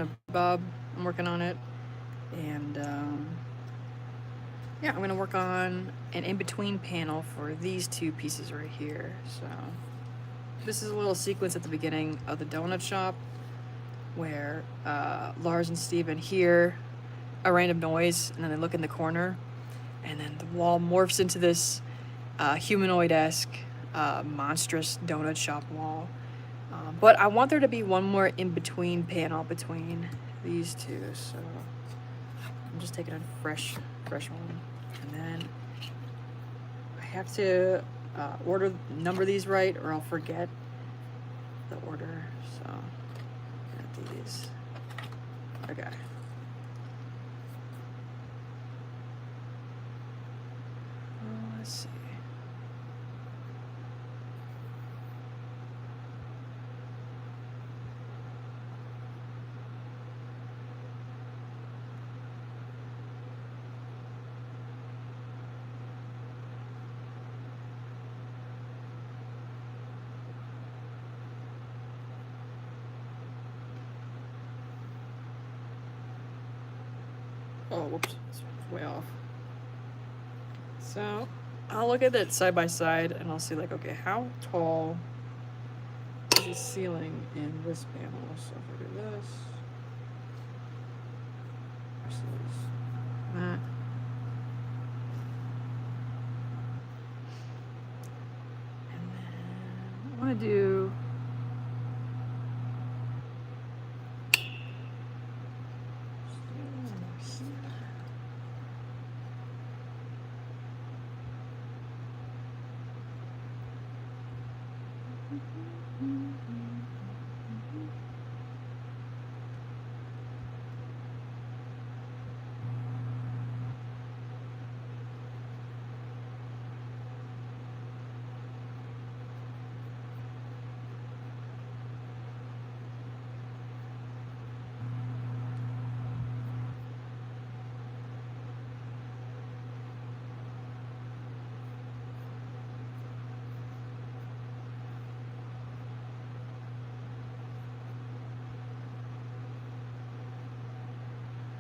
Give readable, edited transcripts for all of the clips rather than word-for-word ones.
Bribob. I'm working on it. And yeah, I'm going to work on an in-between panel for these two pieces right here. So this is a little sequence at the beginning of the donut shop where Lars and Steven hear a random noise and then they look in the corner and then the wall morphs into this humanoid-esque monstrous donut shop wall. But I want there to be one more in-between panel between these two, so I'm just taking a fresh one. And then I have to number these right or I'll forget the order, so got these. Okay. Let's see. Oh, whoops, it's way off. So I'll look at it side by side and I'll see like, okay, how tall is the ceiling in this panel? So if I do this versus that. And then I want to do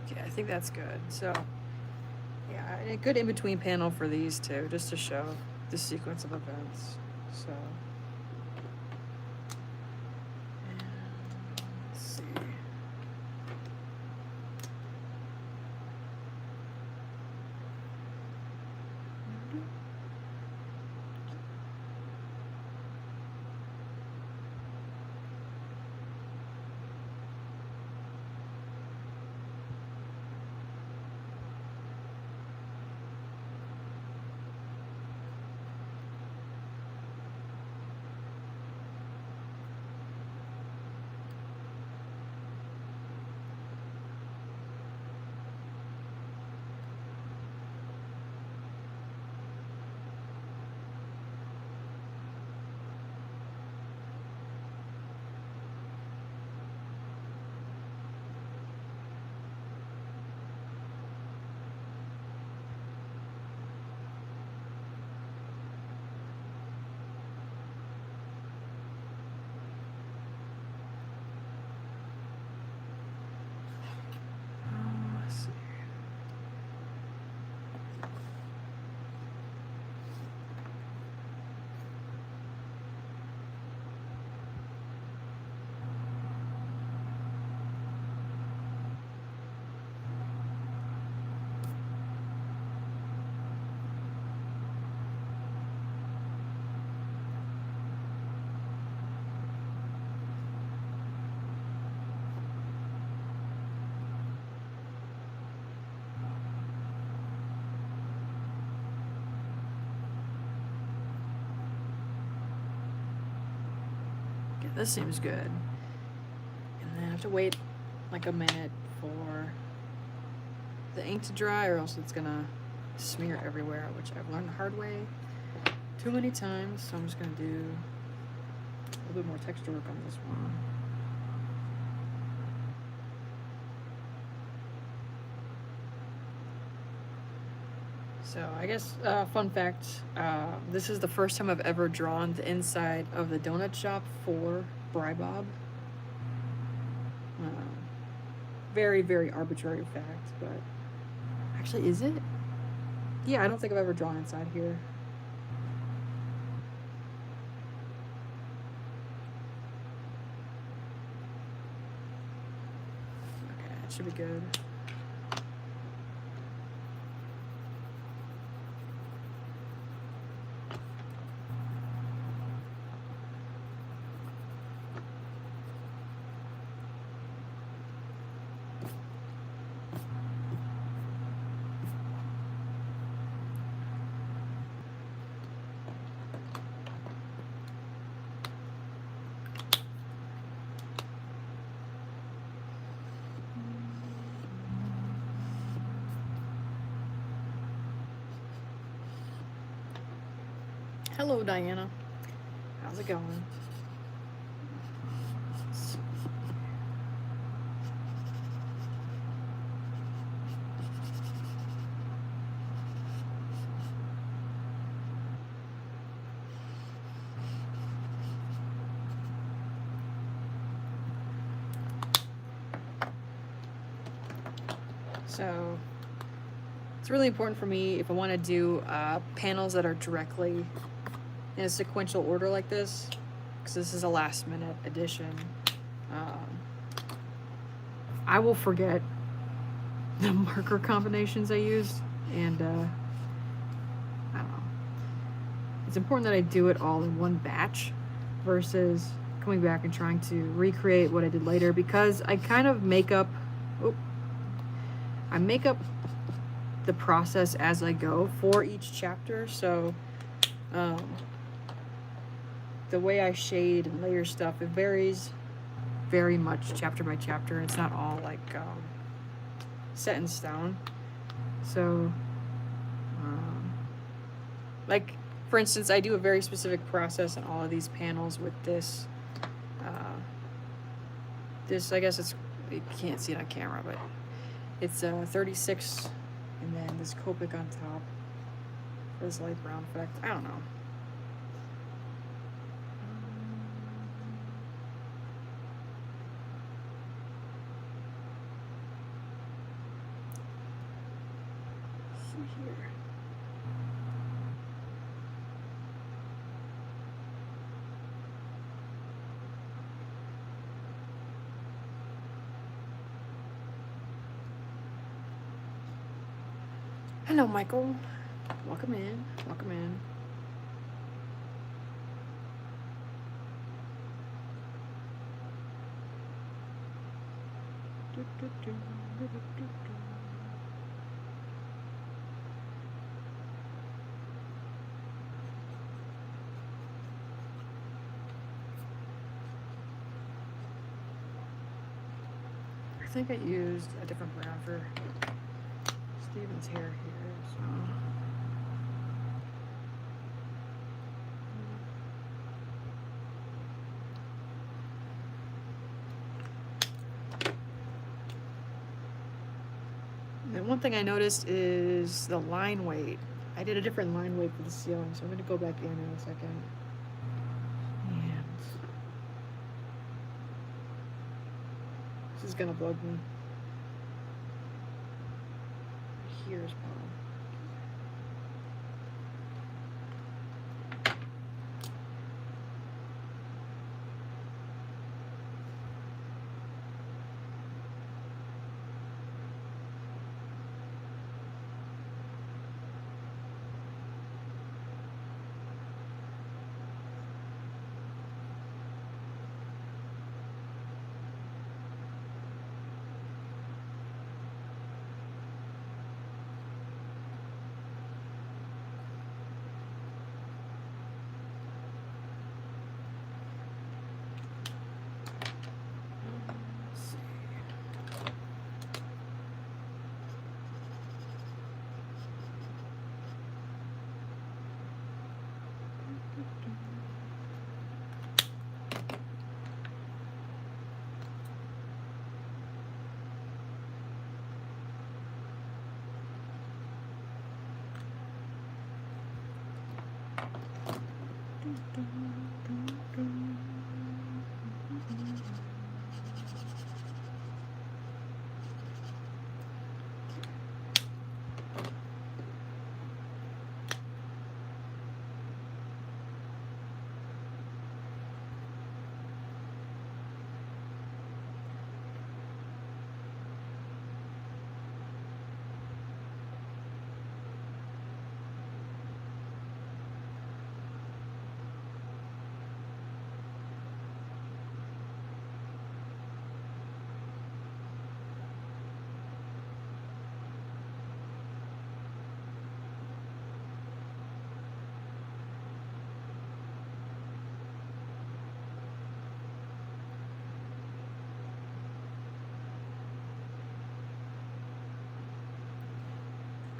okay, I think that's good. So yeah, a good in-between panel for these two, just to show the sequence of events. So let's see. Let's see. Okay, this seems good. And then I have to wait like a minute for the ink to dry or else it's gonna smear everywhere, which I've learned the hard way too many times. So I'm just gonna do a little bit more texture work on this one. So I guess fun fact, this is the first time I've ever drawn the inside of the donut shop for Bribob. very, very arbitrary fact, but actually, is it? Yeah, I don't think I've ever drawn inside here. Okay, it should be good. Hello, Diana. How's it going? So it's really important for me if I want to do panels that are directly in a sequential order like this, because this is a last minute addition. I will forget the marker combinations I used, and I don't know. It's important that I do it all in one batch versus coming back and trying to recreate what I did later, because I kind of make up the process as I go for each chapter. So the way I shade and layer stuff, it varies very much chapter by chapter. It's not all like set in stone. So like for instance, I do a very specific process in all of these panels with this this, I guess you can't see it on camera, but it's 36 and then this Copic on top for this light brown effect. I don't know. Here. Hello, Michael. Welcome in. Welcome in. I think I used a different brown for Steven's hair here, so. And one thing I noticed is the line weight. I did a different line weight for the ceiling, so I'm going to go back in a second. And this is going to bug me. Here's problem.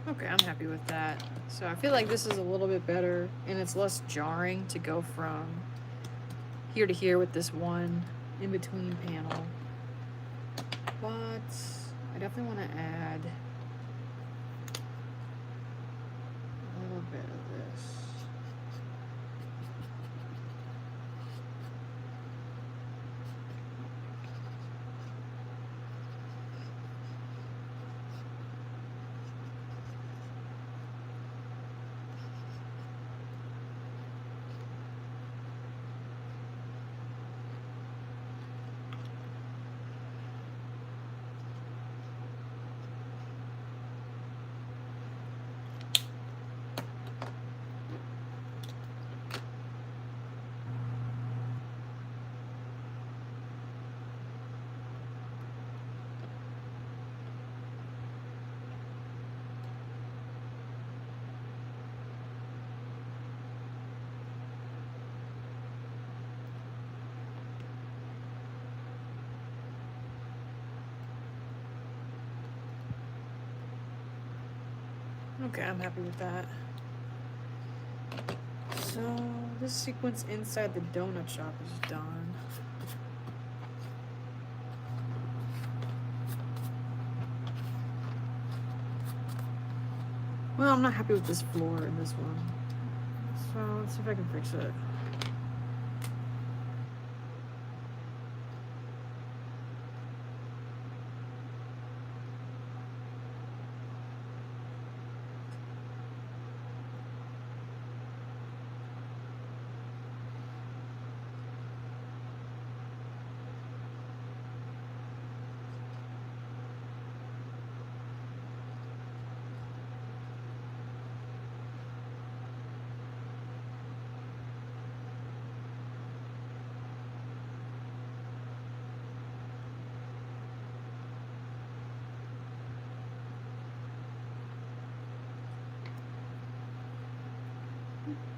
Okay, I'm happy with that. So I feel like this is a little bit better, and it's less jarring to go from here to here with this one in-between panel. But I definitely want to add a little bit of this. Okay, I'm happy with that. So this sequence inside the donut shop is done. Well, I'm not happy with this floor in this one. So let's see if I can fix it.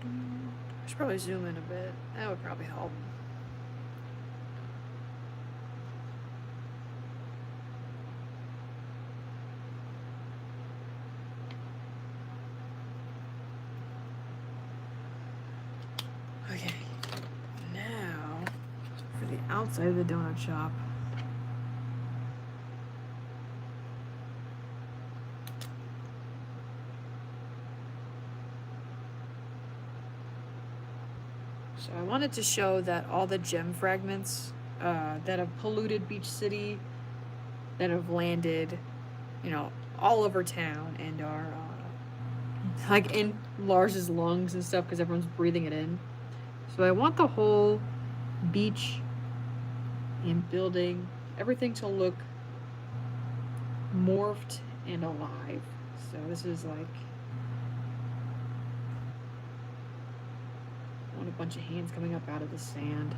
I should probably zoom in a bit. That would probably help. Okay, now for the outside of the donut shop. So I wanted to show that all the gem fragments that have polluted Beach City, that have landed, you know, all over town and are like in Lars's lungs and stuff because everyone's breathing it in. So I want the whole beach and building, everything to look morphed and alive. So this is like, I want a bunch of hands coming up out of the sand.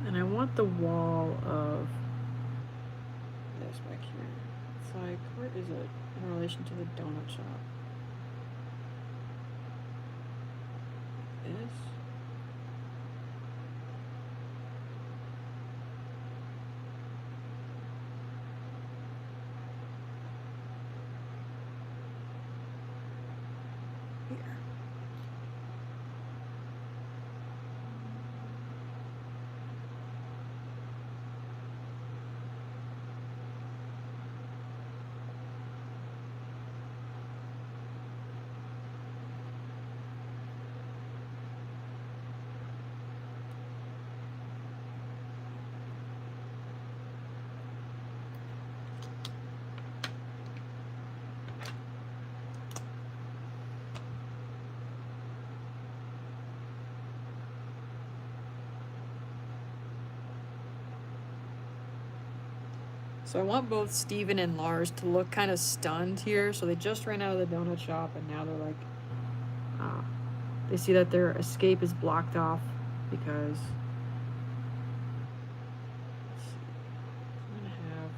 And I want the wall of this back here. It's like, where is it in relation to the donut shop? This? Here. So I want both Steven and Lars to look kind of stunned here. So they just ran out of the donut shop and now they're like, they see that their escape is blocked off because. Let's see. I'm gonna have.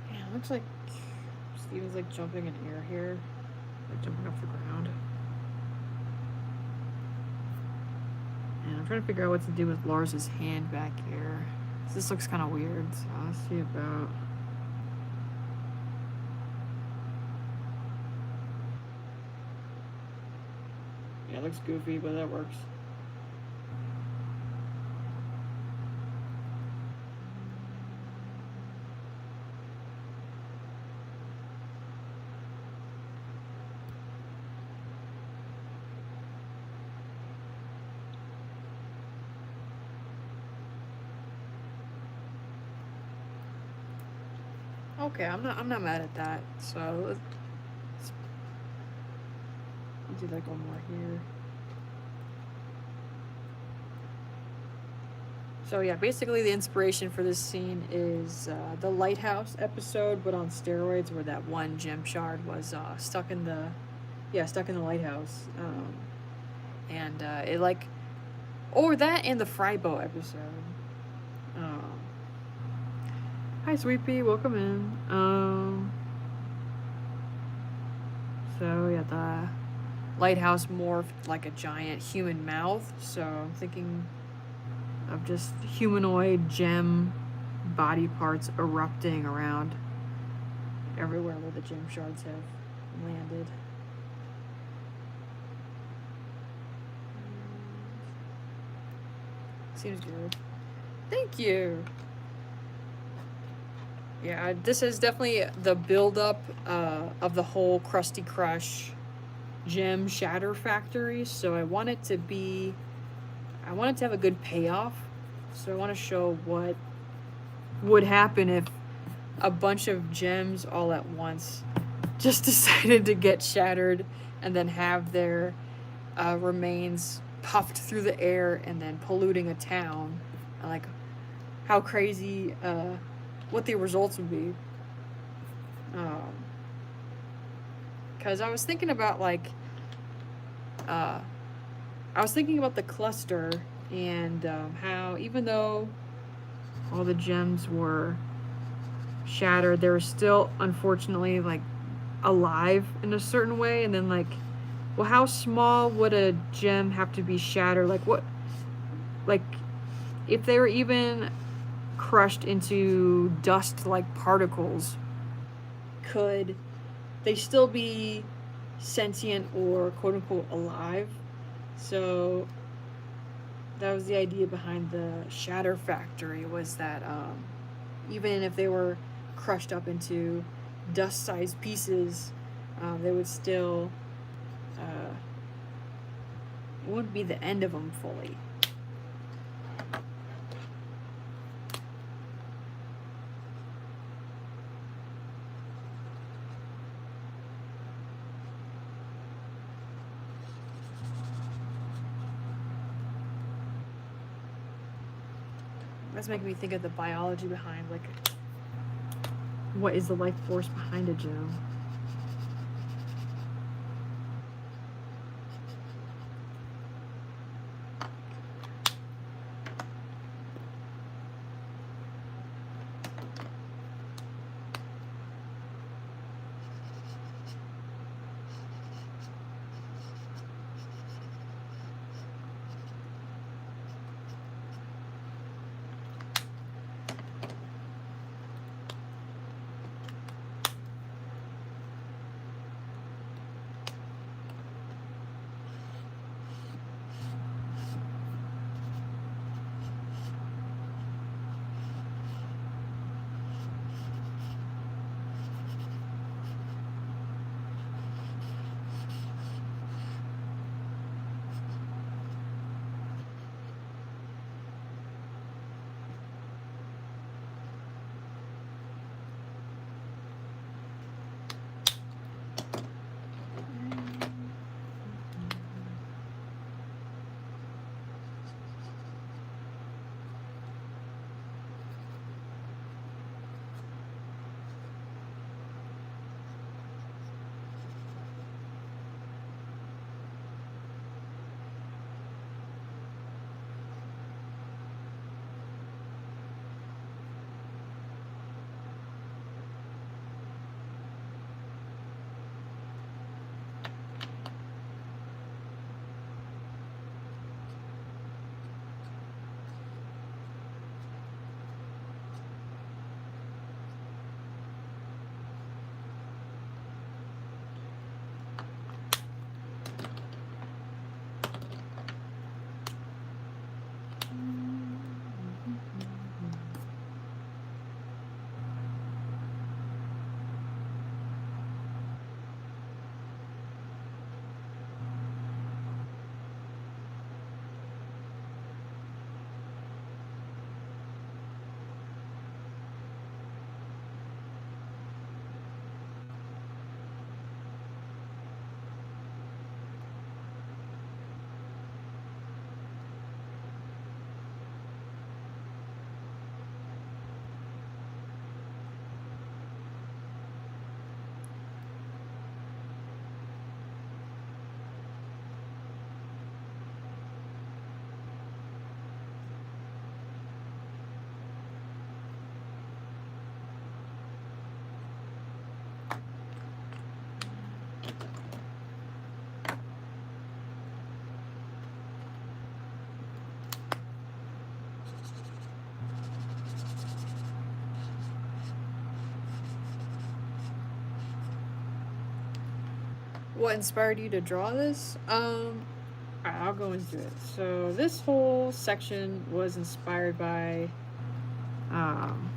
Yeah, it looks like Steven's like jumping in air here, like jumping off the ground. And I'm trying to figure out what to do with Lars's hand back here. This looks kind of weird, so I'll see about. Yeah, it looks goofy, but that works. Okay, I'm not mad at that. So let's do like one more here. So yeah, basically the inspiration for this scene is the lighthouse episode, but on steroids, where that one gem shard was stuck in the lighthouse, and it like, or that and the Frybo episode. Hi, Sweet Pea, welcome in. So yeah, the lighthouse morphed like a giant human mouth. So I'm thinking of just humanoid gem body parts erupting around everywhere where the gem shards have landed. Seems good. Thank you. Yeah, this is definitely the build-up of the whole Krusty Crush gem shatter factory. So I want it to have a good payoff. So I want to show what would happen if a bunch of gems all at once just decided to get shattered and then have their remains puffed through the air and then polluting a town. Like, how crazy, what the results would be. Because I was thinking about, like, I was thinking about the cluster and how even though all the gems were shattered, they were still, unfortunately, like, alive in a certain way. And then, like, well, how small would a gem have to be shattered? Like, what, like, if they were even crushed into dust-like particles, could they still be sentient or quote-unquote alive? So that was the idea behind the shatter factory, was that even if they were crushed up into dust-sized pieces, they would still, it wouldn't be the end of them fully. That's making me think of the biology behind, like, what is the life force behind a gem? What inspired you to draw this? I'll go into it. So this whole section was inspired by um,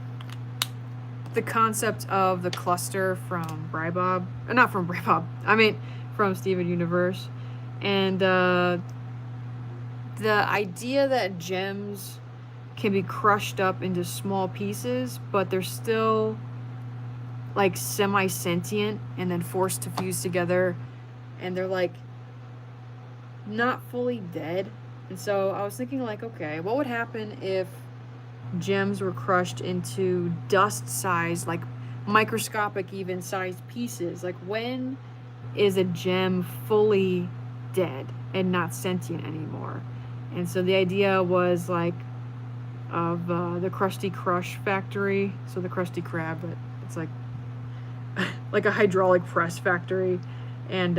the concept of the cluster from Bribob. Not from Bribob. I mean, from Steven Universe. And the idea that gems can be crushed up into small pieces, but they're still like semi-sentient and then forced to fuse together, and they're like not fully dead. And so I was thinking, like, okay, what would happen if gems were crushed into dust size, like microscopic even sized pieces? Like, when is a gem fully dead and not sentient anymore? And so the idea was like of the Krusty Crush factory. So the Krusty Krab, but it's like like a hydraulic press factory, and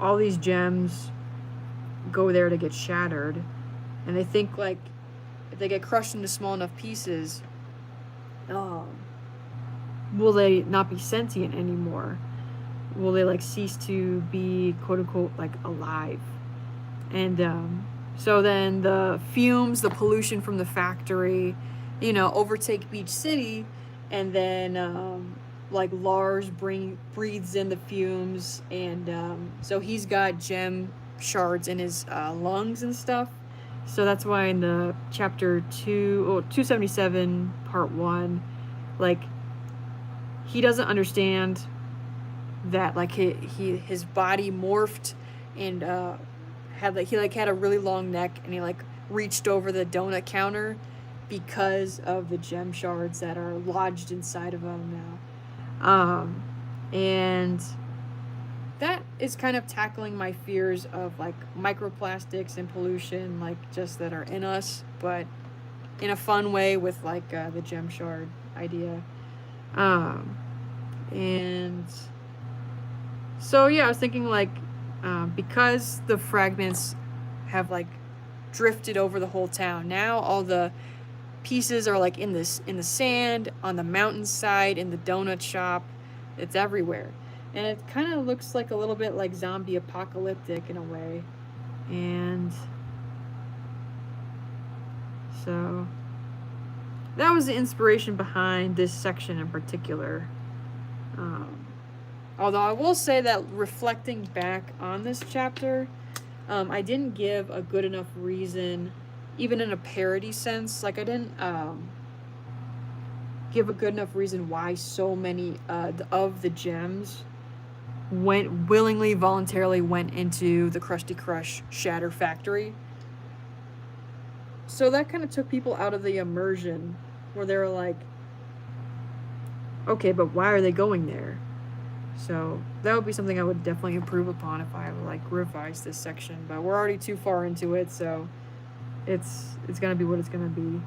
all these gems go there to get shattered, and they think like if they get crushed into small enough pieces, will they not be sentient anymore? Will they like cease to be quote unquote like alive? And so then the fumes, the pollution from the factory, overtake Beach City, and then like Lars breathes in the fumes, and so he's got gem shards in his lungs and stuff. So that's why in the chapter 277 part 1, like he doesn't understand that like his body morphed and had a really long neck, and he like reached over the donut counter because of the gem shards that are lodged inside of him now. And that is kind of tackling my fears of like microplastics and pollution, like just that are in us, but in a fun way with like the gem shard idea. And so yeah, I was thinking like because the fragments have like drifted over the whole town, now all the pieces are like in the sand, on the mountainside, in the donut shop. It's everywhere, and it kind of looks like a little bit like zombie apocalyptic in a way. And so that was the inspiration behind this section in particular. Although I will say that reflecting back on this chapter, I didn't give a good enough reason, even in a parody sense. Like I didn't give a good enough reason why so many of the gems voluntarily went into the Krusty Crush Shatter Factory. So that kind of took people out of the immersion, where they were like, okay, but why are they going there? So that would be something I would definitely improve upon if I would like revise this section. But we're already too far into it, so it's gonna be what it's gonna be.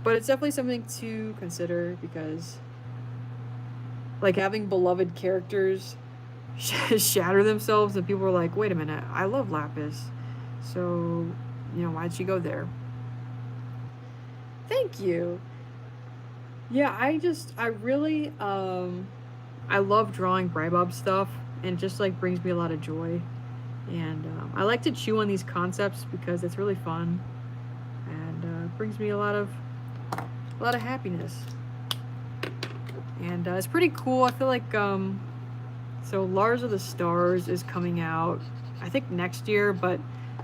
But it's definitely something to consider, because like having beloved characters shatter themselves, and people are like, wait a minute, I love Lapis, so why'd she go there? Thank you. Yeah, I really I love drawing Bribob stuff, and it just like brings me a lot of joy. And I like to chew on these concepts because it's really fun, and brings me a lot of happiness. And it's pretty cool. I feel like so Lars of the Stars is coming out, I think next year, but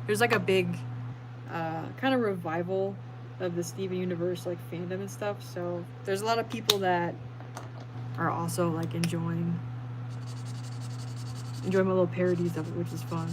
there's like a big kind of revival of the Steven Universe like fandom and stuff. So there's a lot of people that are also like enjoying my little parodies of it, which is fun.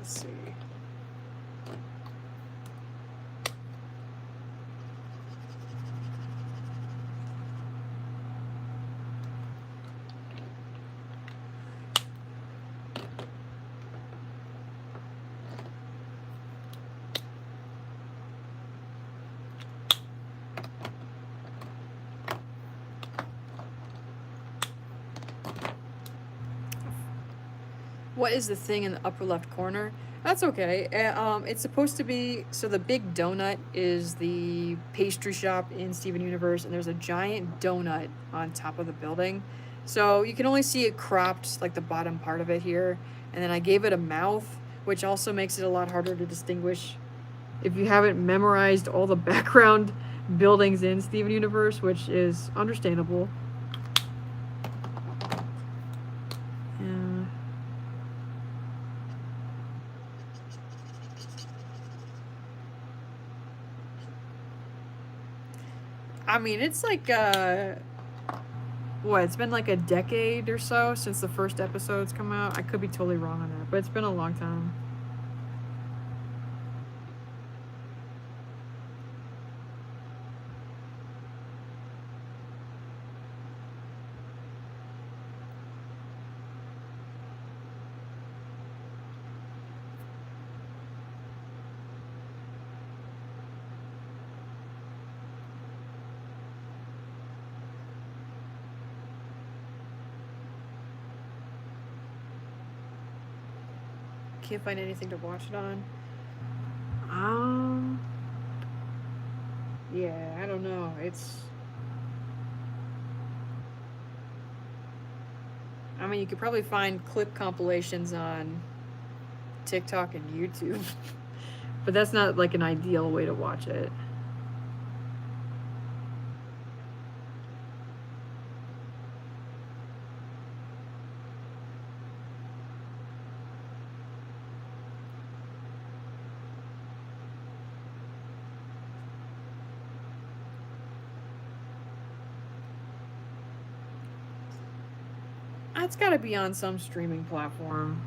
Let's see. What is the thing in the upper left corner? That's okay. It's supposed to be, so the big donut is the pastry shop in Steven Universe, and there's a giant donut on top of the building. So you can only see it cropped, like the bottom part of it here. And then I gave it a mouth, which also makes it a lot harder to distinguish if you haven't memorized all the background buildings in Steven Universe, which is understandable. I mean, it's like, what, it's been like a decade or so since the first episode's come out. I could be totally wrong on that, but it's been a long time. Can't find anything to watch it on. Yeah, I don't know. I mean, you could probably find clip compilations on TikTok and YouTube, but that's not like an ideal way to watch it. It's got to be on some streaming platform.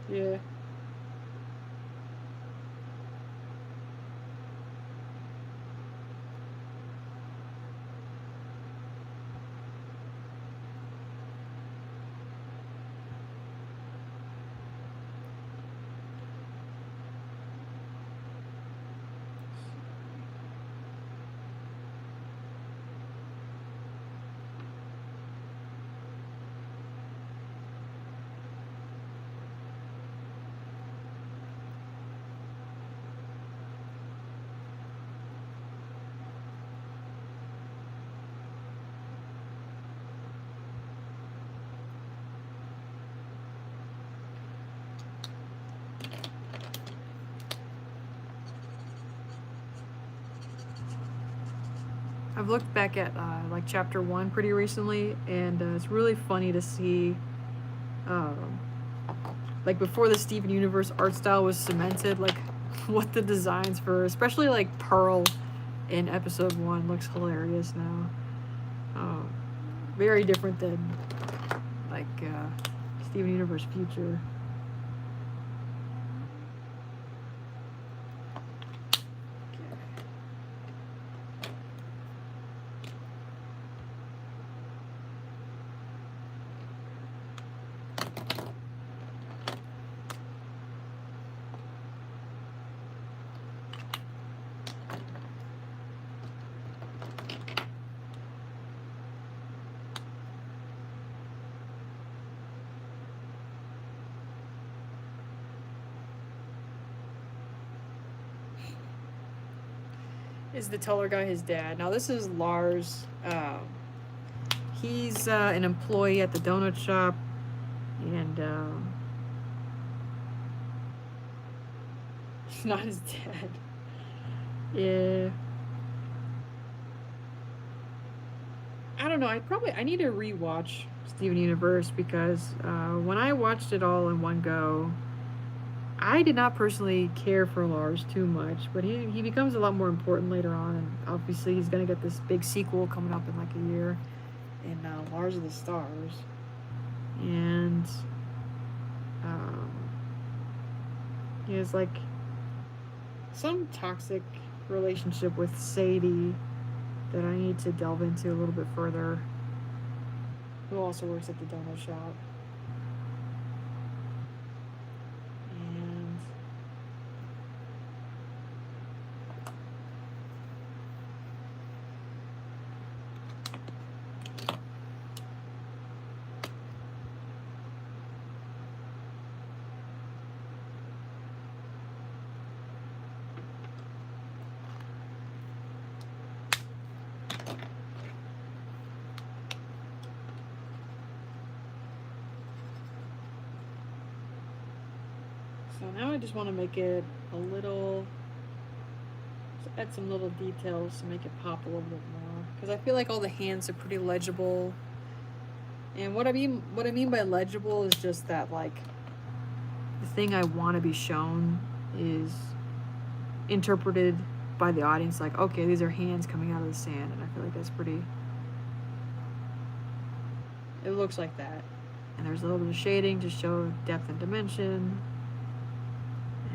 Yeah. I've looked back at like chapter 1 pretty recently, and it's really funny to see, like before the Steven Universe art style was cemented, like what the designs for, especially like Pearl in episode 1 looks hilarious now. Very different than like Steven Universe Future. Is the taller guy his dad? Now this is Lars. He's an employee at the donut shop, and he's not his dad. Yeah. I don't know. I need to rewatch Steven Universe because when I watched it all in one go, I did not personally care for Lars too much, but he becomes a lot more important later on, and obviously he's gonna get this big sequel coming up in like a year, in Lars of the Stars, and um, he has like some toxic relationship with Sadie that I need to delve into a little bit further, who also works at the donut shop. And so now I just want to make it a little, just add some little details to make it pop a little bit more, because I feel like all the hands are pretty legible. And what I mean by legible is just that, like, the thing I want to be shown is interpreted by the audience, like, okay, these are hands coming out of the sand, and I feel like that's pretty, it looks like that. And there's a little bit of shading to show depth and dimension,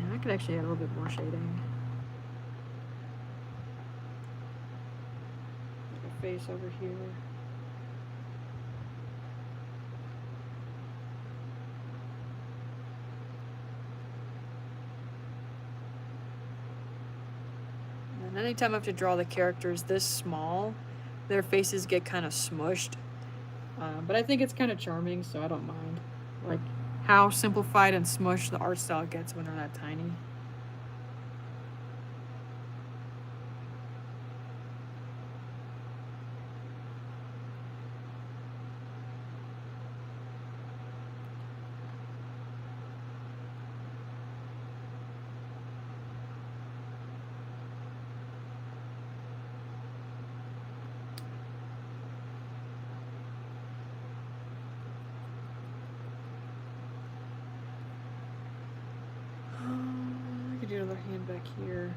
and I could actually add a little bit more shading, like a face over here. And anytime I have to draw the characters this small, their faces get kind of smushed. But I think it's kind of charming, so I don't mind. Like, how simplified and smushed the art style gets when they're that tiny. I could do another hand back here.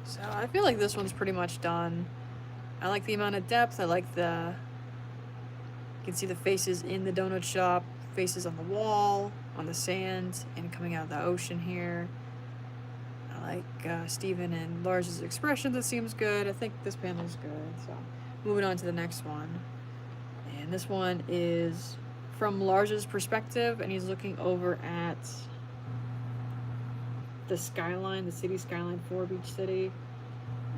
So I feel like this one's pretty much done. I like the amount of depth. I like the, you can see the faces in the donut shop, faces on the wall, on the sand, and coming out of the ocean here. I like Steven and Lars's expressions. It seems good. I think this panel's good. So moving on to the next one. And this one is from Lars's perspective, and he's looking over at the skyline, the city skyline for Beach City.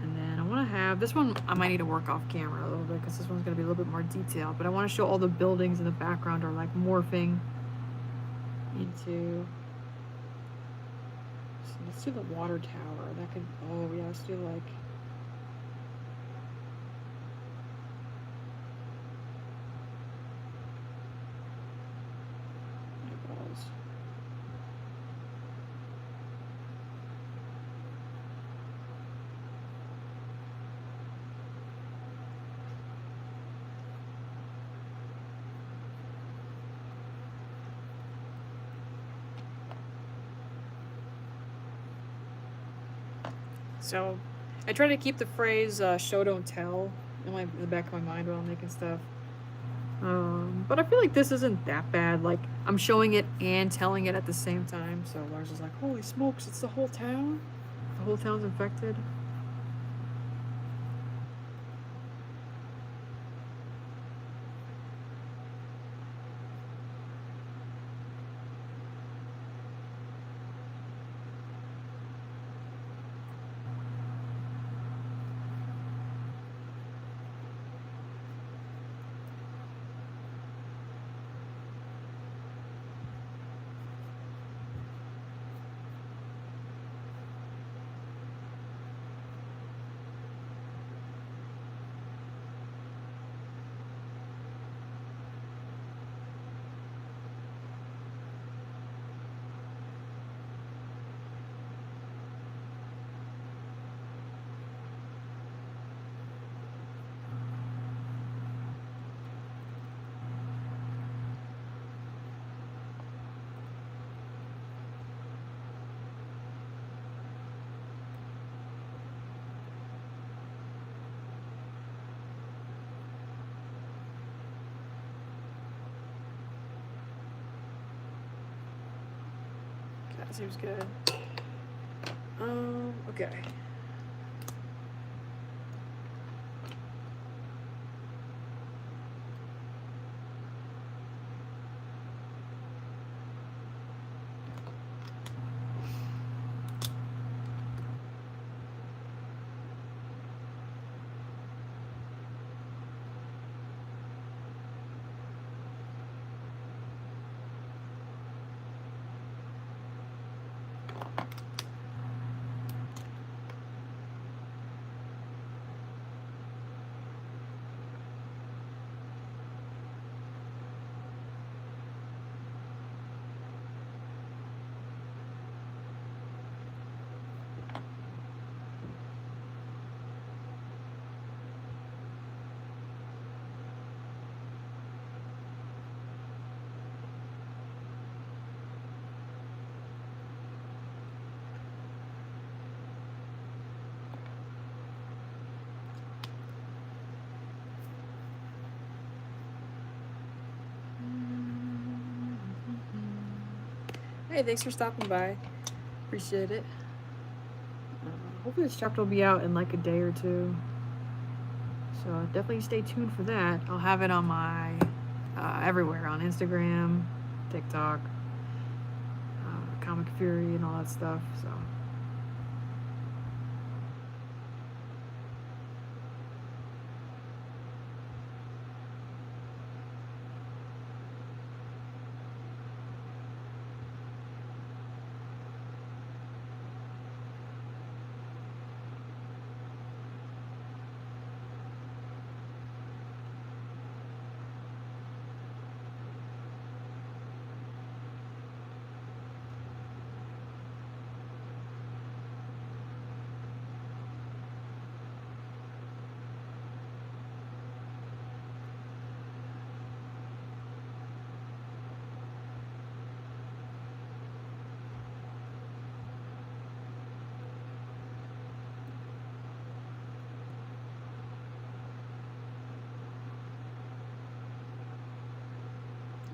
And then I want to have this one, I might need to work off camera a little bit because this one's going to be a little bit more detailed, but I want to show all the buildings in the background are like morphing into, so let's do the water tower. That could, oh yeah, let's do like, eyeballs. So I try to keep the phrase show don't tell in the back of my mind while I'm making stuff. But I feel like this isn't that bad. Like, I'm showing it and telling it at the same time. So Lars is like, holy smokes, it's the whole town? The whole town's infected? That seems good. Okay. Hey, thanks for stopping by. Appreciate it. Hopefully this chapter will be out in like a day or two. So definitely stay tuned for that. I'll have it on my everywhere on Instagram, TikTok, Comic Fury, and all that stuff. So.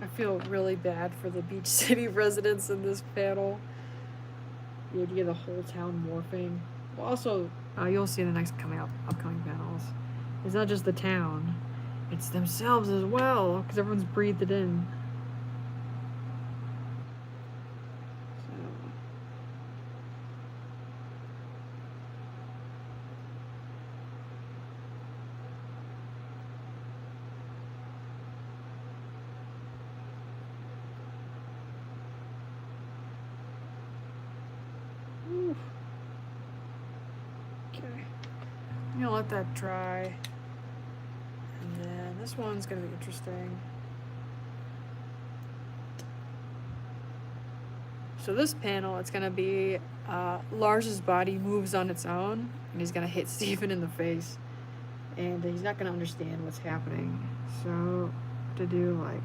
I feel really bad for the Beach City residents in this panel. The idea of the whole town morphing. Well, also, you'll see in the next upcoming panels. It's not just the town; it's themselves as well, because everyone's breathed it in. I'm gonna let that dry. And then this one's gonna be interesting. So this panel, it's gonna be Lars's body moves on its own, and he's gonna hit Stephen in the face, and he's not gonna understand what's happening. So to do like.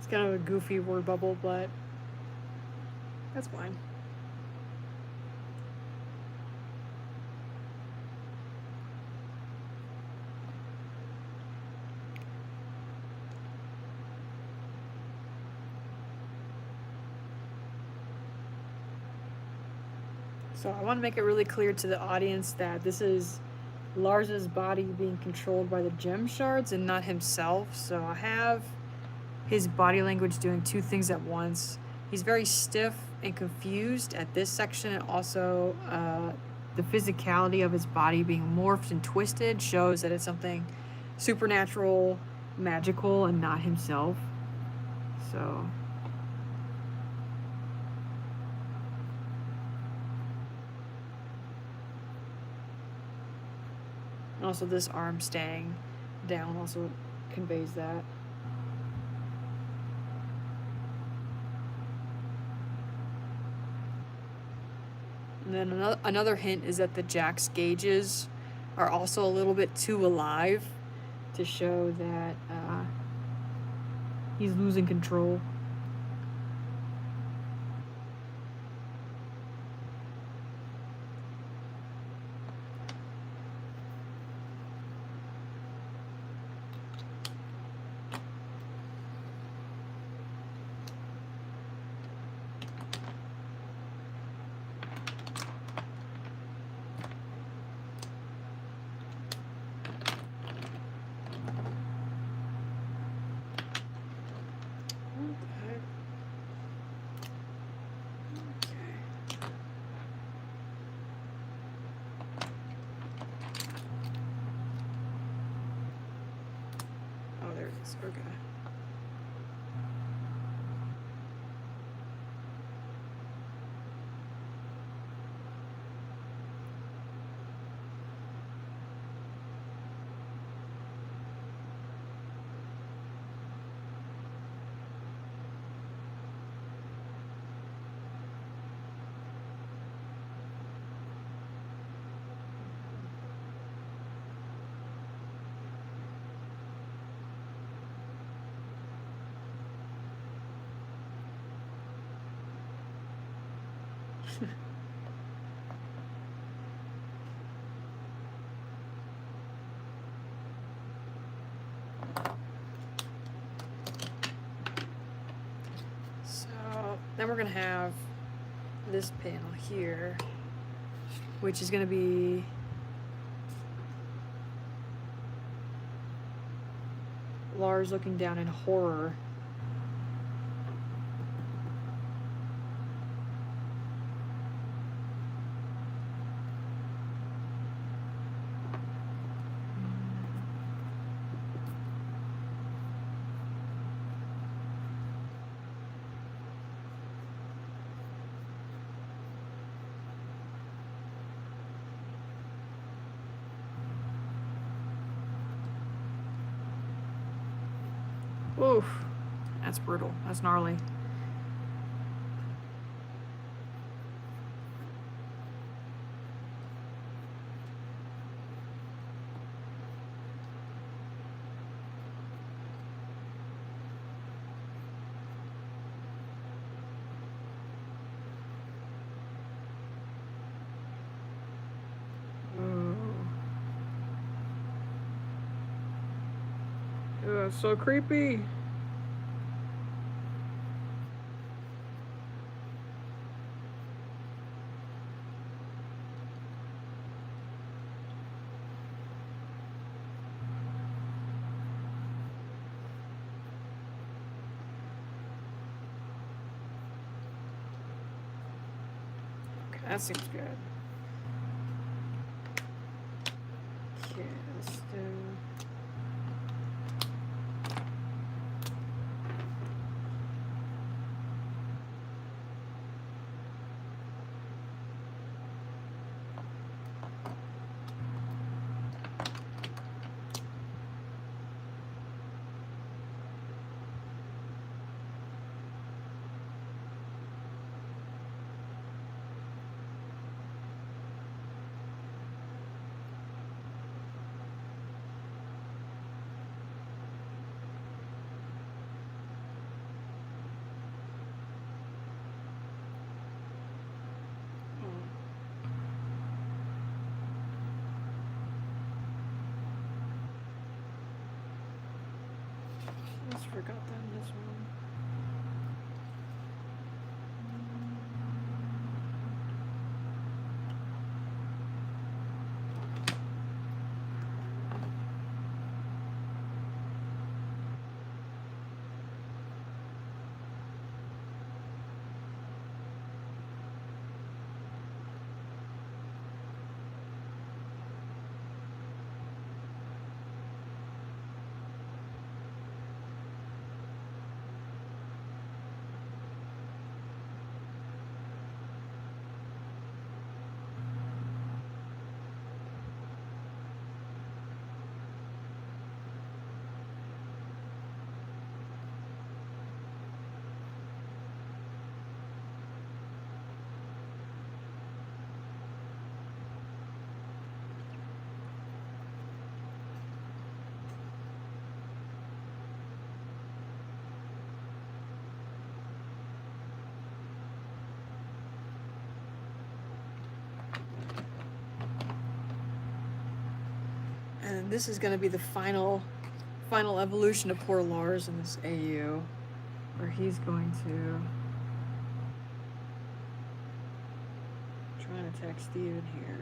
Kind of a goofy word bubble, but that's fine. So I want to make it really clear to the audience that this is Lars's body being controlled by the gem shards and not himself. So I have his body language doing two things at once. He's very stiff and confused at this section, and also the physicality of his body being morphed and twisted shows that it's something supernatural, magical, and not himself. So also this arm staying down also conveys that. And then another hint is that the Jack's gauges are also a little bit too alive to show that he's losing control. Okay. So then we're gonna have this panel here, which is gonna be Lars looking down in horror. Oof, that's brutal. That's gnarly. That's so creepy. Okay, that seems good. Okay, let's do... Just forgot that this one. And this is going to be the final evolution of poor Lars in this AU, where he's going to try and attack Steven here.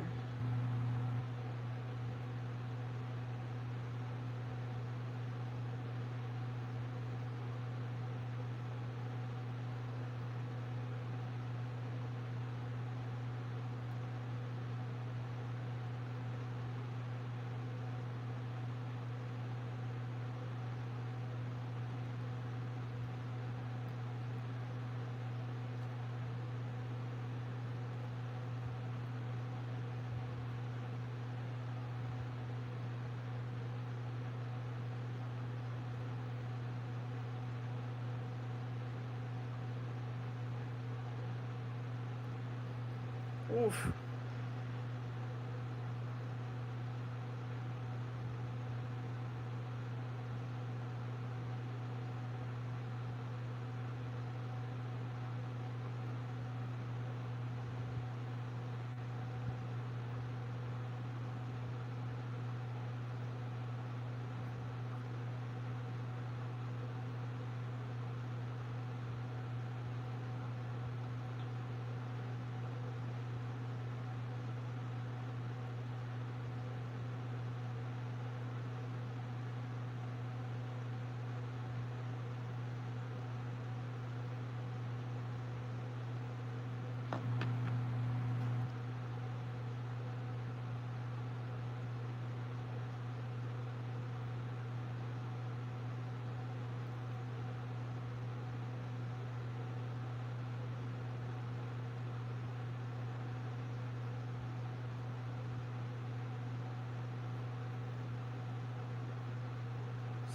Oof.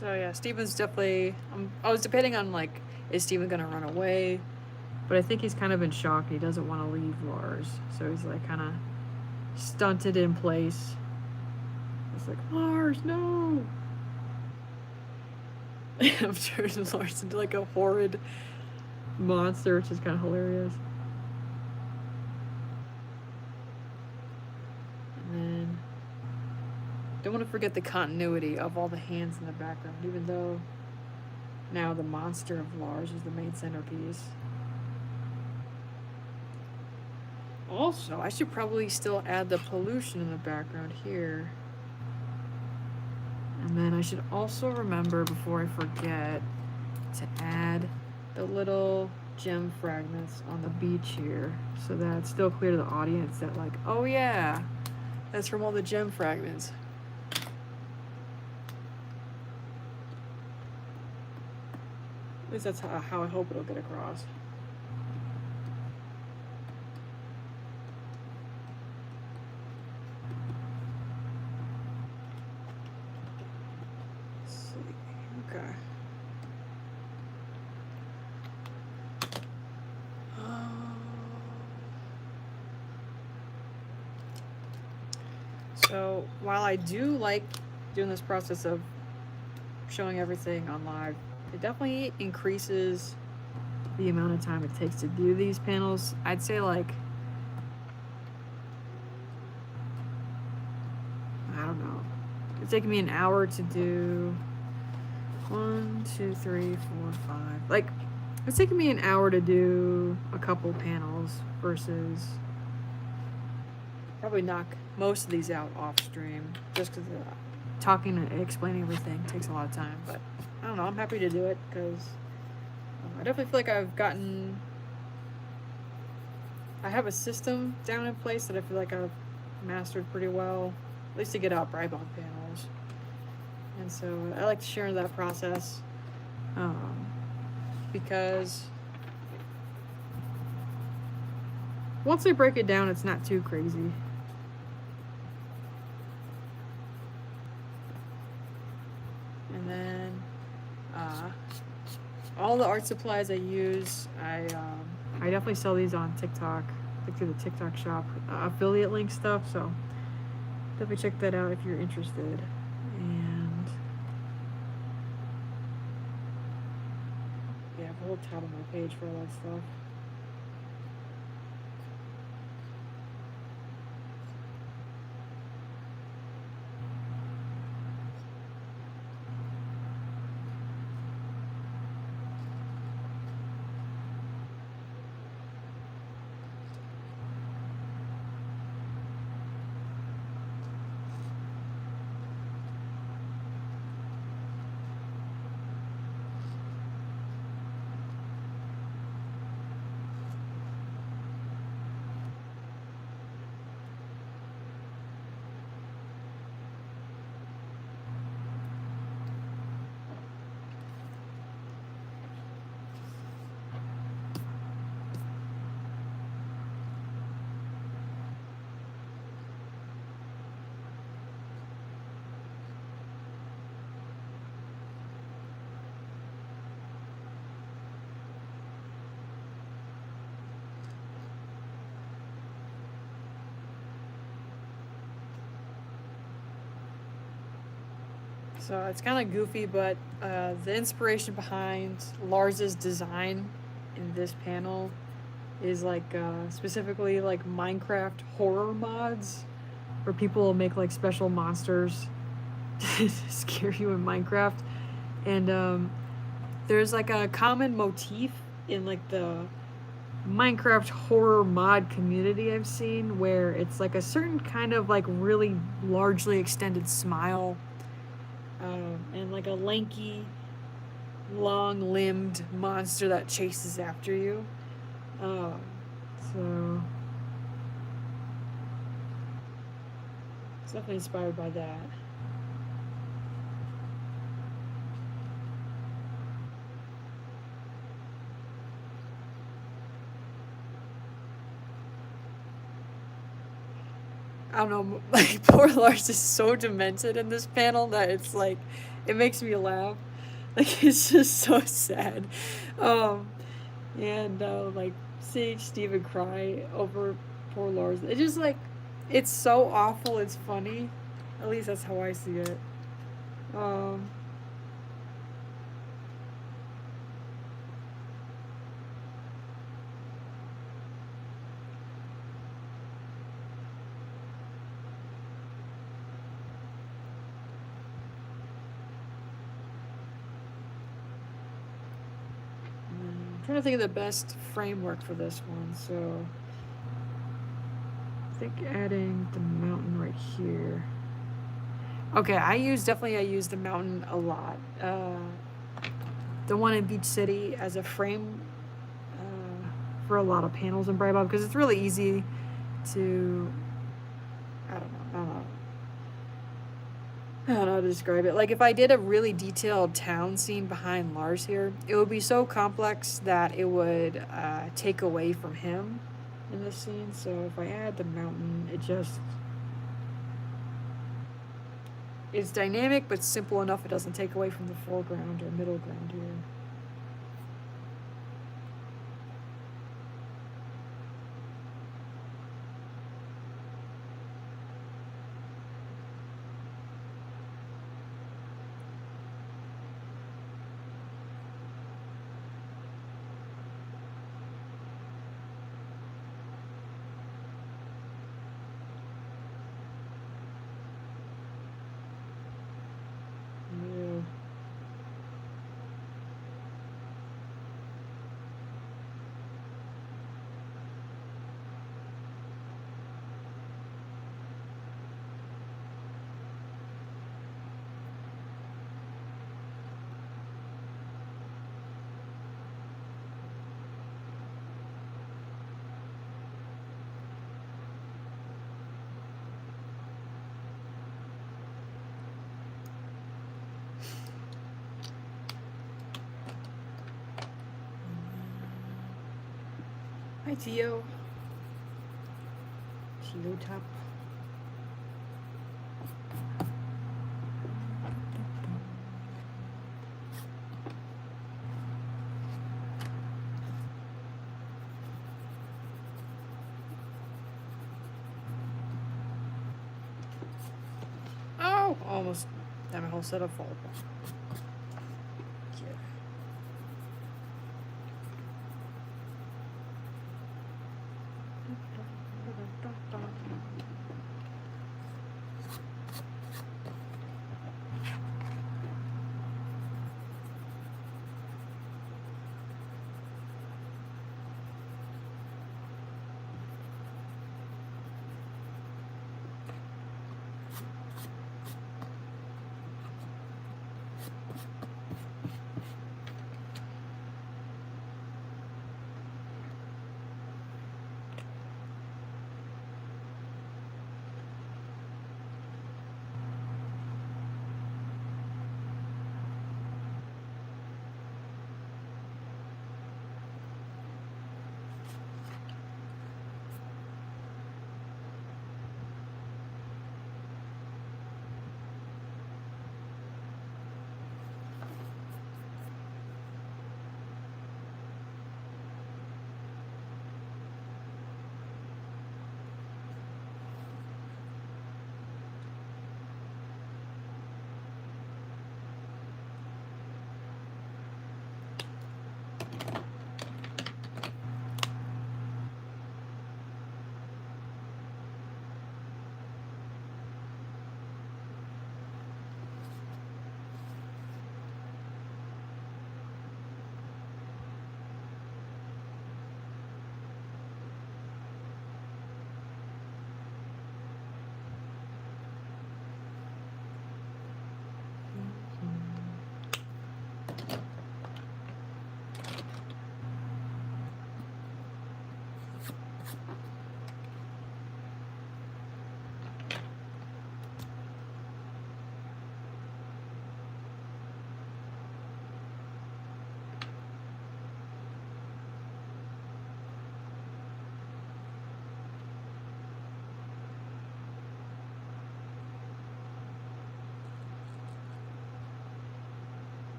So yeah, Steven's definitely. I was debating on like, is Steven gonna run away? But I think he's kind of in shock. He doesn't want to leave Lars, so he's like kind of stunted in place. It's like, Lars, no! I'm turning Lars into like a horrid monster, which is kind of hilarious. And then don't want to forget the continuity of all the hands in the background, even though now the monster of Lars is the main centerpiece. Also, I should probably still add the pollution in the background here. And then I should also remember, before I forget, to add the little gem fragments on the beach here, so that it's still clear to the audience that, like, oh yeah, that's from all the gem fragments. At least that's how I hope it'll get across. Let's see. Okay. So while I do like doing this process of showing everything on live, it definitely increases the amount of time it takes to do these panels. I'd say like, I don't know, it's taking me an hour to do 1, 2, 3, 4, 5. Like, it's taking me an hour to do a couple panels versus probably knock most of these out off stream, just because talking and explaining everything takes a lot of time. But I don't know, I'm happy to do it because I definitely feel like I have a system down in place that I feel like I've mastered pretty well, at least to get out Bribob panels. And so I like to share that process because once I break it down, it's not too crazy. And then all the art supplies I use, I definitely sell these on TikTok. Look through the TikTok shop, affiliate link stuff. So definitely check that out if you're interested. And yeah, I have a whole tab on my page for all that stuff. So it's kind of goofy, but the inspiration behind Lars's design in this panel is like specifically like Minecraft horror mods, where people will make like special monsters to scare you in Minecraft. And there's like a common motif in like the Minecraft horror mod community I've seen, where it's like a certain kind of like really largely extended smile, and like a lanky, long-limbed monster that chases after you. So it's definitely inspired by that. I don't know, like poor Lars is so demented in this panel that it's like, it makes me laugh. Like it's just so sad. And like seeing Steven cry over poor Lars, it just like, it's so awful, it's funny. At least that's how I see it. I'm trying to think of the best framework for this one, so I think adding the mountain right here. Okay, I use the mountain a lot. The one in Beach City as a frame for a lot of panels in Bribob, because it's really easy to, I don't know how to describe it. Like if I did a really detailed town scene behind Lars here, it would be so complex that it would take away from him in this scene. So if I add the mountain, it's dynamic but simple enough it doesn't take away from the foreground or middle ground here. Hi, Tio. Tio Top. Oh, almost had my whole setup fall apart.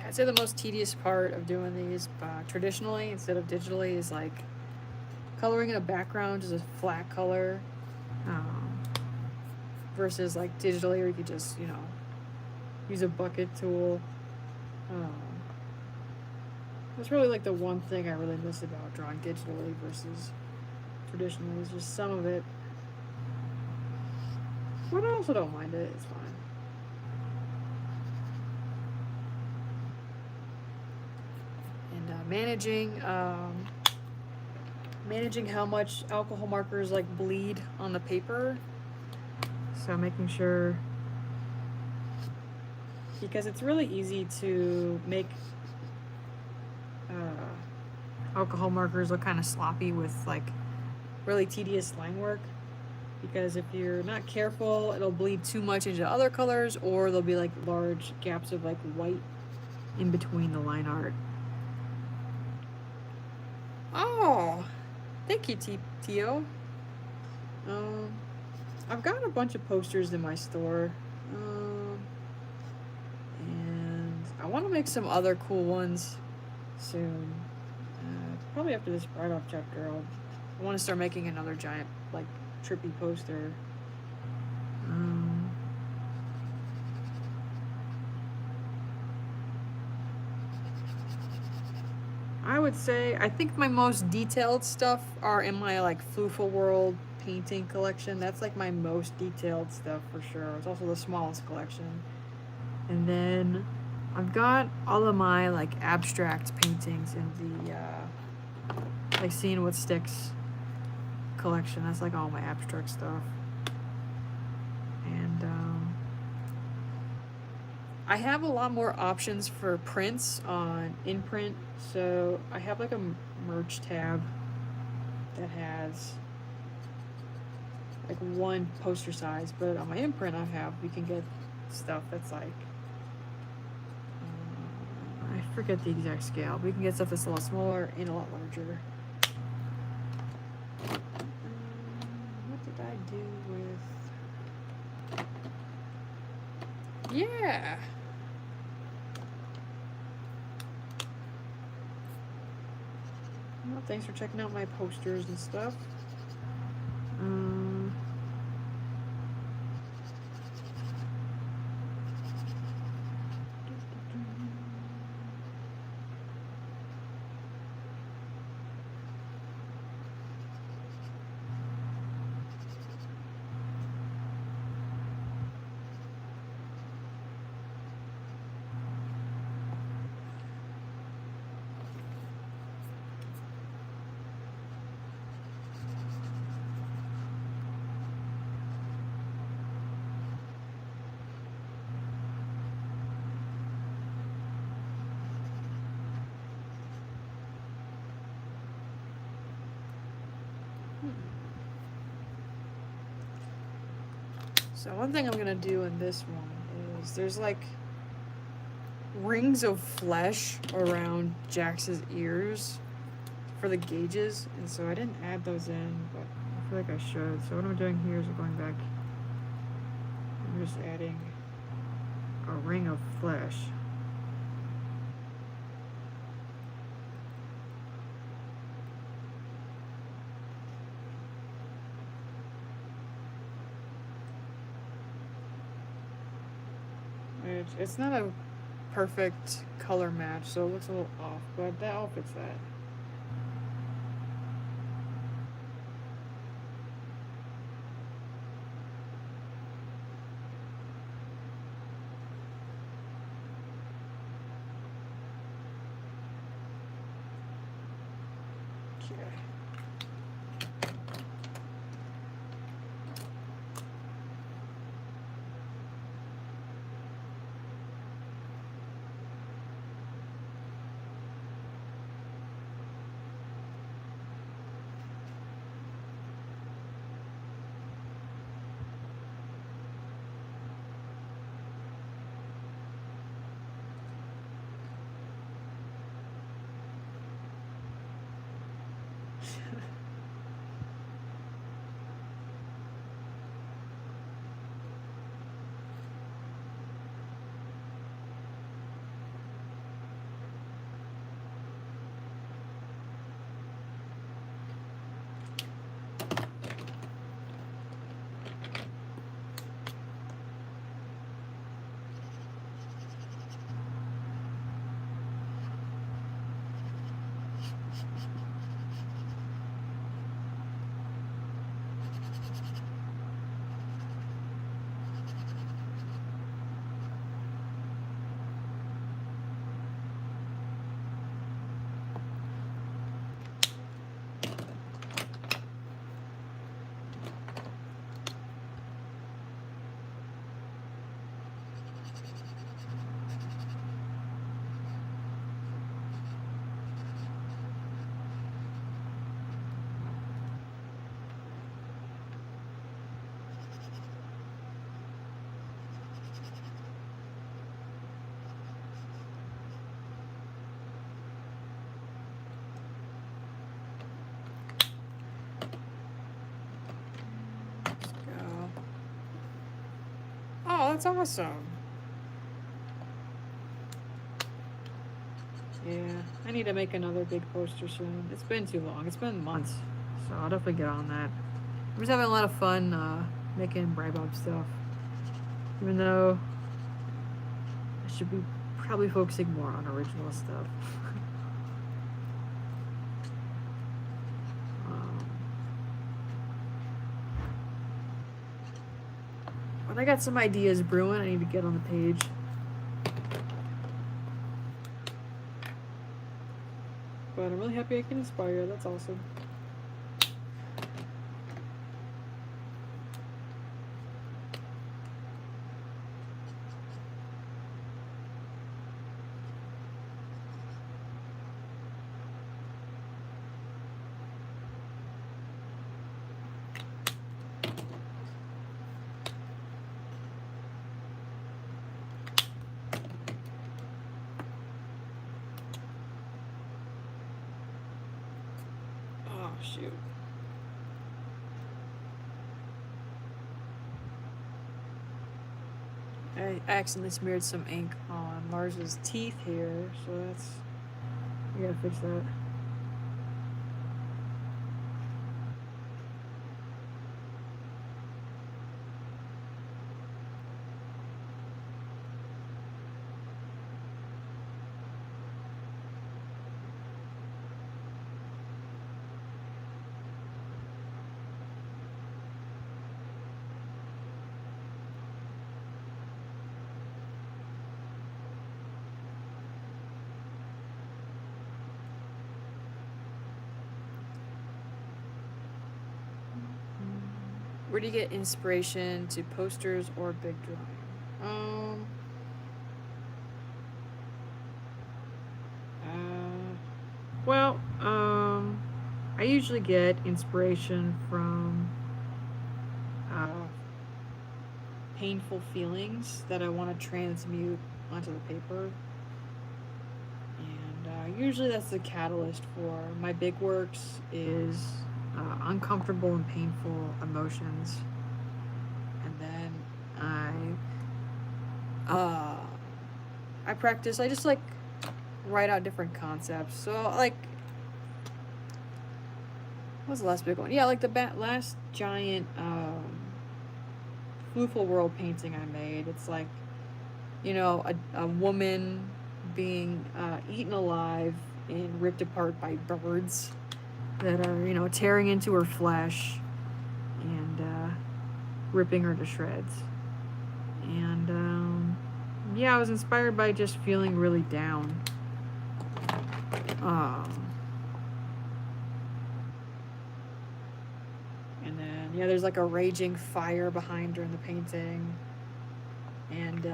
I'd say the most tedious part of doing these traditionally instead of digitally is like coloring in a background just a flat color versus like digitally where you could just, you know, use a bucket tool. That's really like the one thing I really miss about drawing digitally versus traditionally is just some of it. But I also don't mind it, it's fine. And managing how much alcohol markers like bleed on the paper. So making sure, because it's really easy to make alcohol markers look kind of sloppy with like really tedious line work, because if you're not careful it'll bleed too much into other colors, or there'll be like large gaps of like white in between the line art. Oh, thank you, Tio. I've got a bunch of posters in my store, and I want to make some other cool ones soon. Probably after this Bribob chapter, I want to start making another giant, like, trippy poster. I would say, I think my most detailed stuff are in my, like, Flooful World painting collection. That's, like, my most detailed stuff for sure. It's also the smallest collection. And then I've got all of my, like, abstract paintings in the, like, Seeing What Sticks collection. That's, like, all my abstract stuff. And, I have a lot more options for prints on InPrint. So I have, like, a merch tab that has, like, one poster size. But on my InPrint you can get stuff that's, like, I forget the exact scale, but you can get stuff that's a lot smaller and a lot larger. What did I do with... Yeah! Well, thanks for checking out my posters and stuff. So one thing I'm gonna do in this one is there's like rings of flesh around Jax's ears for the gauges, and so I didn't add those in, but I feel like I should. So what I'm doing here is I'm going back, I'm just adding a ring of flesh. It's not a perfect color match, so it looks a little off, but that all fits that. that's awesome. Yeah, I need to make another big poster soon. It's been too long. It's been months. So I'll definitely get on that. I'm just having a lot of fun making Bribob stuff. Even though I should be probably focusing more on original stuff. But I got some ideas brewing. I need to get on the page. But I'm really happy I can inspire. That's awesome. Oh, shoot. I accidentally smeared some ink on Lars's teeth here, so that's... I gotta fix that. Where do you get inspiration to posters or big drawing? Well, I usually get inspiration from painful feelings that I want to transmute onto the paper. And usually that's the catalyst for my big works is uncomfortable and painful emotions. And then I practice. I just like write out different concepts. So like, what was the last big one? Yeah, like the last giant Flooful World painting I made. It's like, you know, a woman being eaten alive and ripped apart by birds that are, you know, tearing into her flesh and ripping her to shreds. And yeah, I was inspired by just feeling really down. And then, yeah, there's like a raging fire behind her in the painting. And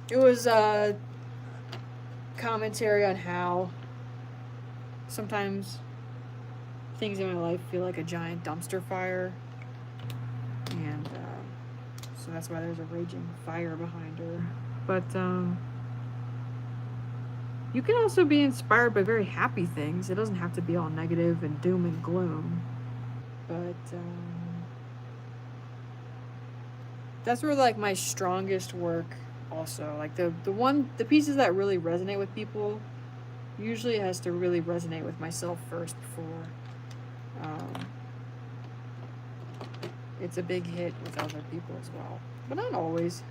it was a commentary on how sometimes things in my life feel like a giant dumpster fire. And so that's why there's a raging fire behind her. But you can also be inspired by very happy things. It doesn't have to be all negative and doom and gloom. But that's where like my strongest work also, like the pieces that really resonate with people, usually it has to really resonate with myself first before it's a big hit with other people as well. But not always.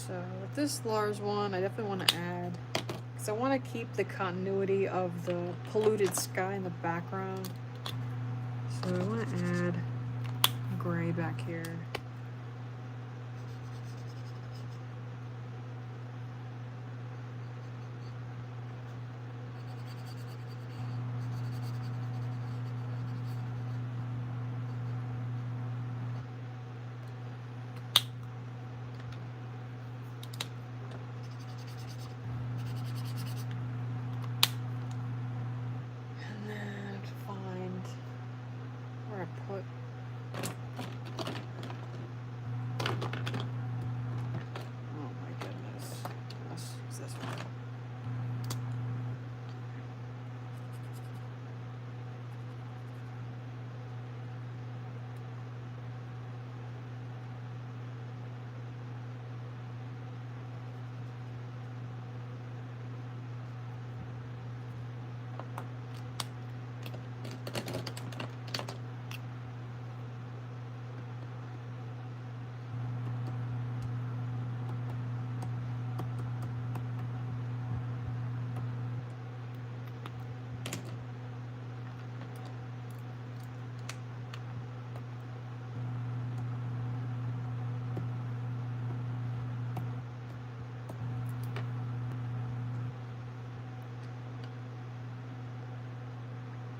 So with this Lars one, I definitely want to add, because I want to keep the continuity of the polluted sky in the background. So I want to add gray back here.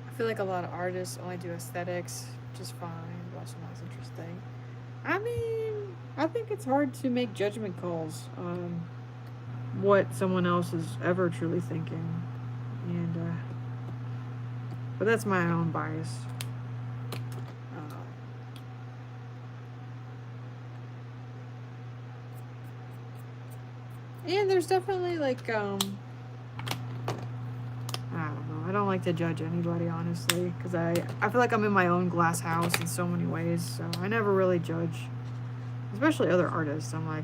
I feel like a lot of artists only do aesthetics, which is fine, but also not as interesting. I mean, I think it's hard to make judgment calls on what someone else is ever truly thinking, and but that's my own bias. And there's definitely like I don't know. I don't like to judge anybody, honestly, because I feel like I'm in my own glass house in so many ways, so I never really judge, especially other artists. I'm like,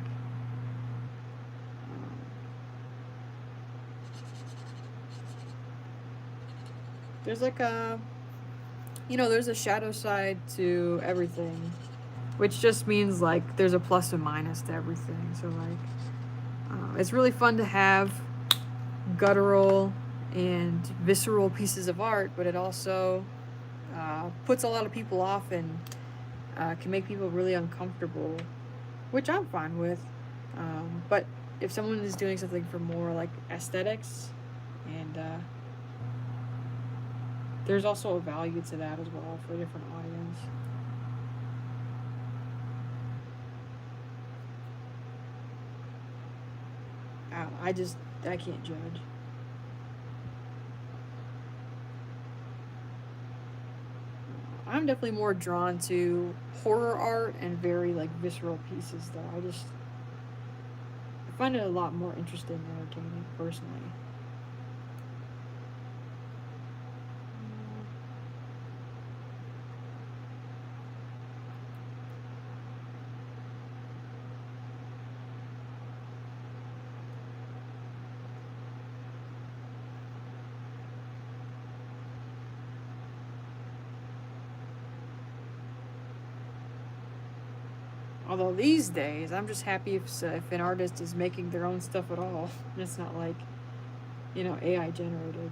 there's like a, there's a shadow side to everything, which just means like there's a plus and minus to everything. So like, it's really fun to have guttural and visceral pieces of art, but it also puts a lot of people off and can make people really uncomfortable, which I'm fine with. But if someone is doing something for more like aesthetics, and there's also a value to that as well for a different audience. I can't judge. I'm definitely more drawn to horror art and very like visceral pieces, though. I find it a lot more interesting and entertaining, personally. Although these days, I'm just happy if an artist is making their own stuff at all. It's not like, AI generated,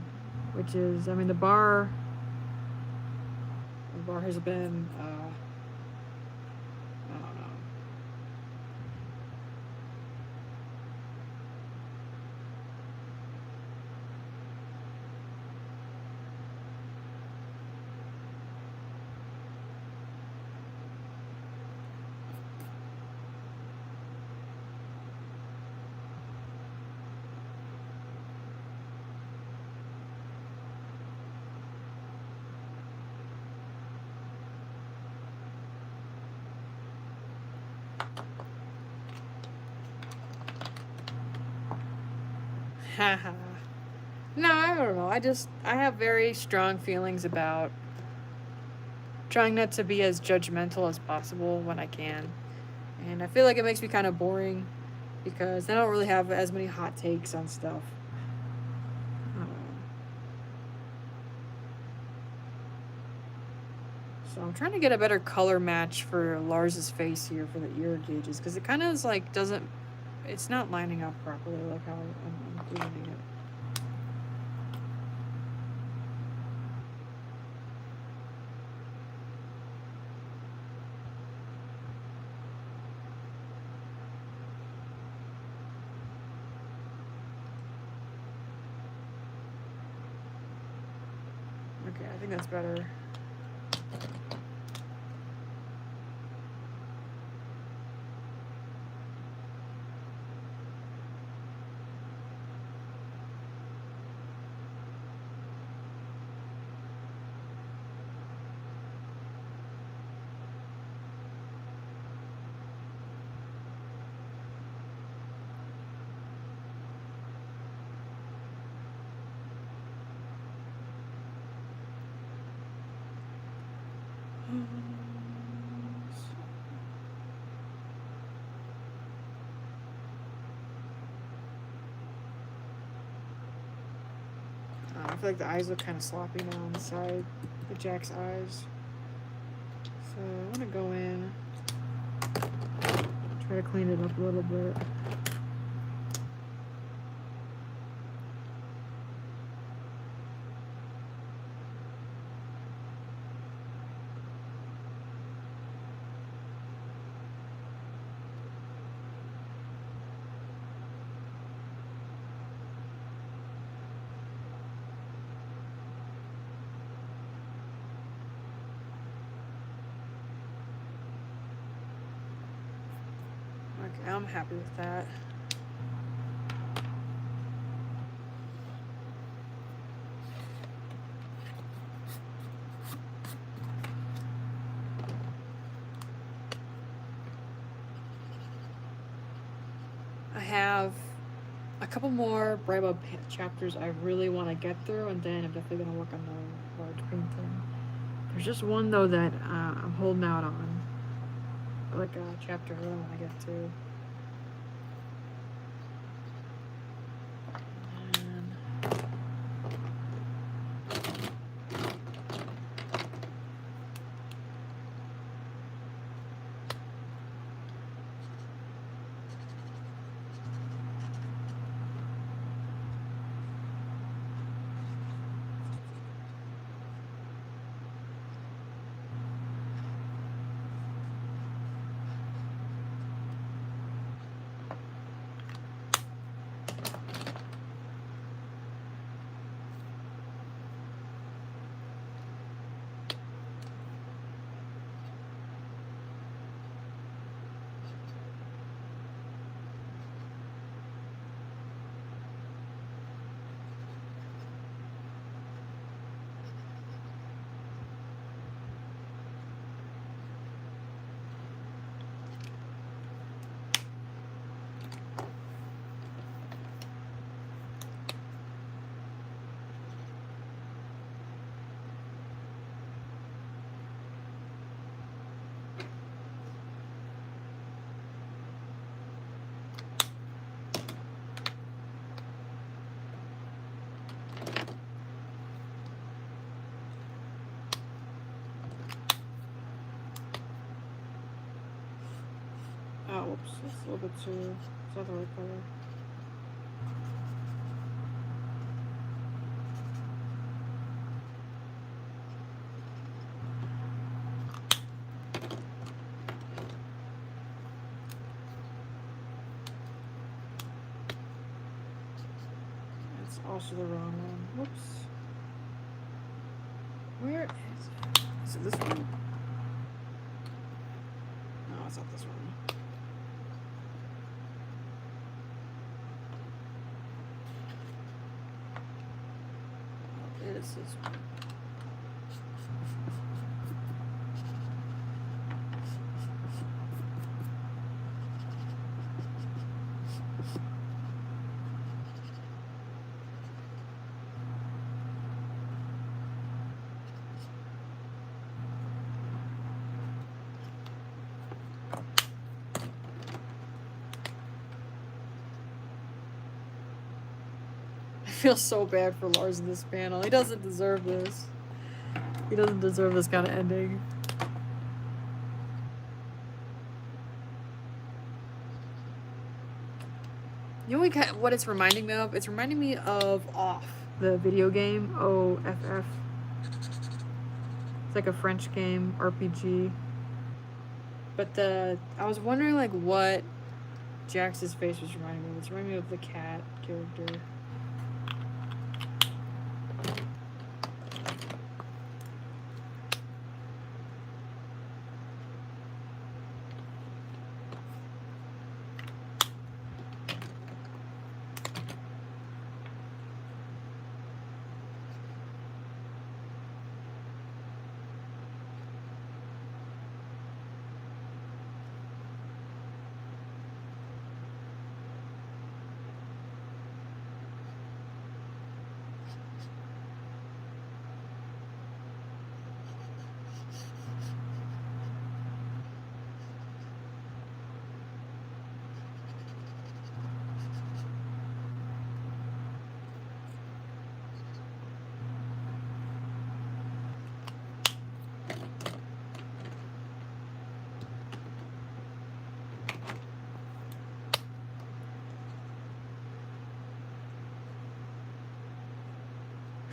which is, I mean, the bar has been, I don't know. Haha. No, I don't know. I have very strong feelings about trying not to be as judgmental as possible when I can. And I feel like it makes me kind of boring because I don't really have as many hot takes on stuff. So I'm trying to get a better color match for Lars's face here for the ear gauges, because it kind of is like doesn't it's not lining up properly like how I'm doing it. Okay, I think that's better. I feel like the eyes look kind of sloppy now on the side, the Jack's eyes. So I'm gonna go in, try to clean it up a little bit. Okay, I'm happy with that. I have a couple more Bribob chapters I really want to get through, and then I'm definitely going to work on the large painting. There's just one, though, that I'm holding out on. Like a chapter I really want to get to. Oh, whoops, it's a little bit too, it's not the right color. That's also the wrong one. Whoops. Where is it? Is it this one? No, it's not this one. Oh, it is this one. I feel so bad for Lars in this panel. He doesn't deserve this. He doesn't deserve this kind of ending. You know what it's reminding me of? It's reminding me of Off, the video game, OFF. It's like a French game, RPG. But I was wondering like what Jax's face was reminding me of. It's reminding me of the cat character.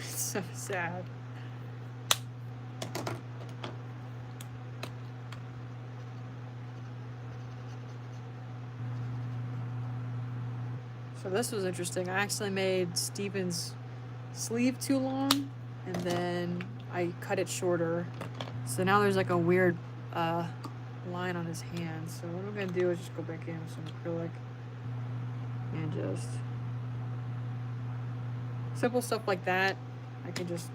It's so sad. So this was interesting. I actually made Steven's sleeve too long, and then I cut it shorter. So now there's like a weird line on his hand. So what I'm gonna do is just go back in with some acrylic and just simple stuff like that. I can just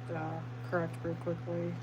correct pretty quickly.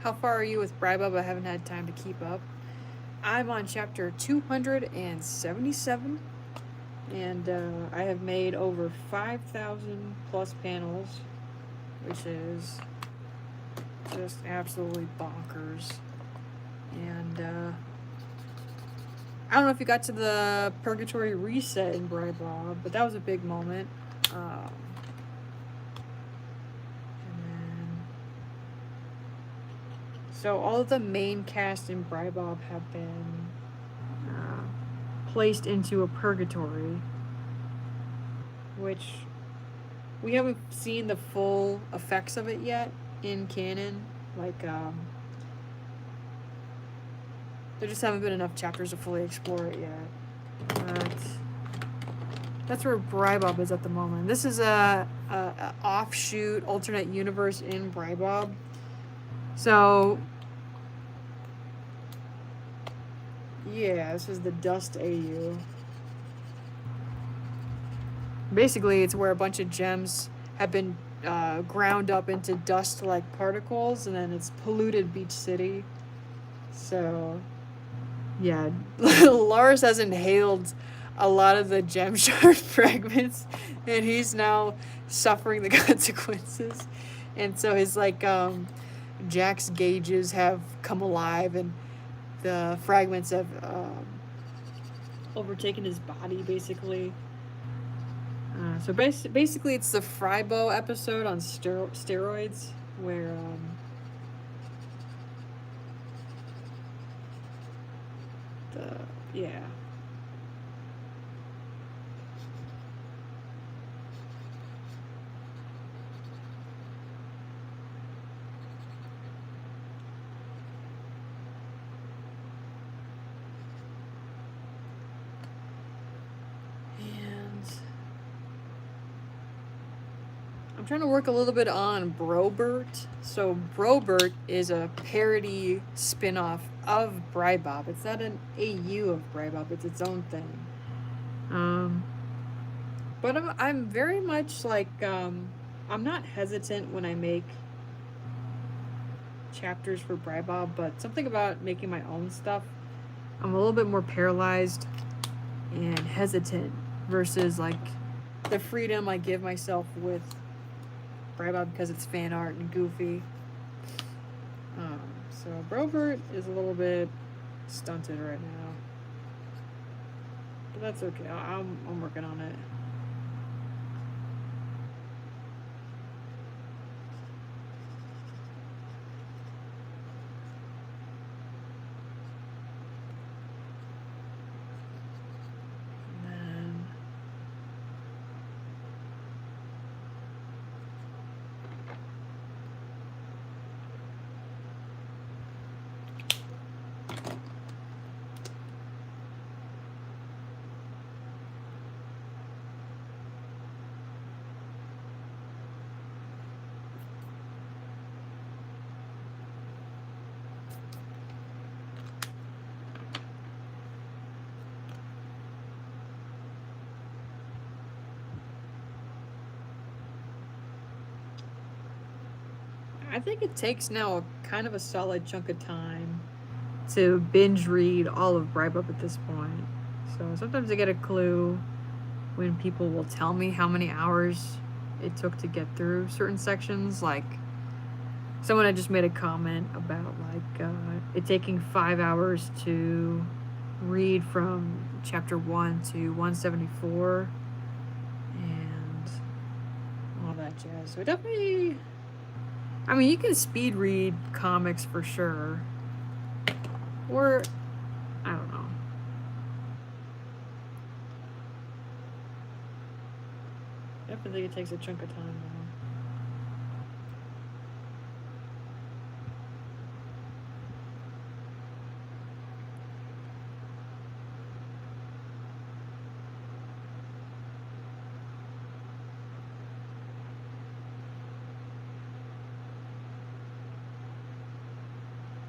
How far are you with Bribob? I haven't had time to keep up. I'm on chapter 277, and I have made over 5,000 plus panels, which is just absolutely bonkers. And I don't know if you got to the Purgatory reset in Bribob, but that was a big moment. So all of the main cast in Bribob have been placed into a purgatory, which we haven't seen the full effects of it yet in canon. Like, there just haven't been enough chapters to fully explore it yet. But that's where Bribob is at the moment. This is a offshoot alternate universe in Bribob. So, yeah, this is the Dust AU. Basically, it's where a bunch of gems have been ground up into dust-like particles, and then it's polluted Beach City. So, yeah, Lars has inhaled a lot of the gem shard fragments, and he's now suffering the consequences. And so his, like, Jack's gauges have come alive, and the fragments have overtaken his body, basically. So basically, it's the Fribo episode on steroids, where yeah. I'm trying to work a little bit on Brobert. So Brobert is a parody spin-off of Bribob. It's not an AU of Bribob, it's its own thing. But I'm very much like, I'm not hesitant when I make chapters for Bribob, but something about making my own stuff, I'm a little bit more paralyzed and hesitant versus like the freedom I give myself with Bribob because it's fan art and goofy. So Brobert is a little bit stunted right now, but that's okay. I'm working on it. I think it takes now a kind of a solid chunk of time to binge read all of Bribob at this point. So sometimes I get a clue when people will tell me how many hours it took to get through certain sections. Like, someone had just made a comment about like it taking 5 hours to read from chapter 1 to 174 and all that jazz. So definitely, I mean, you can speed read comics for sure, or I don't know. Definitely think it takes a chunk of time though.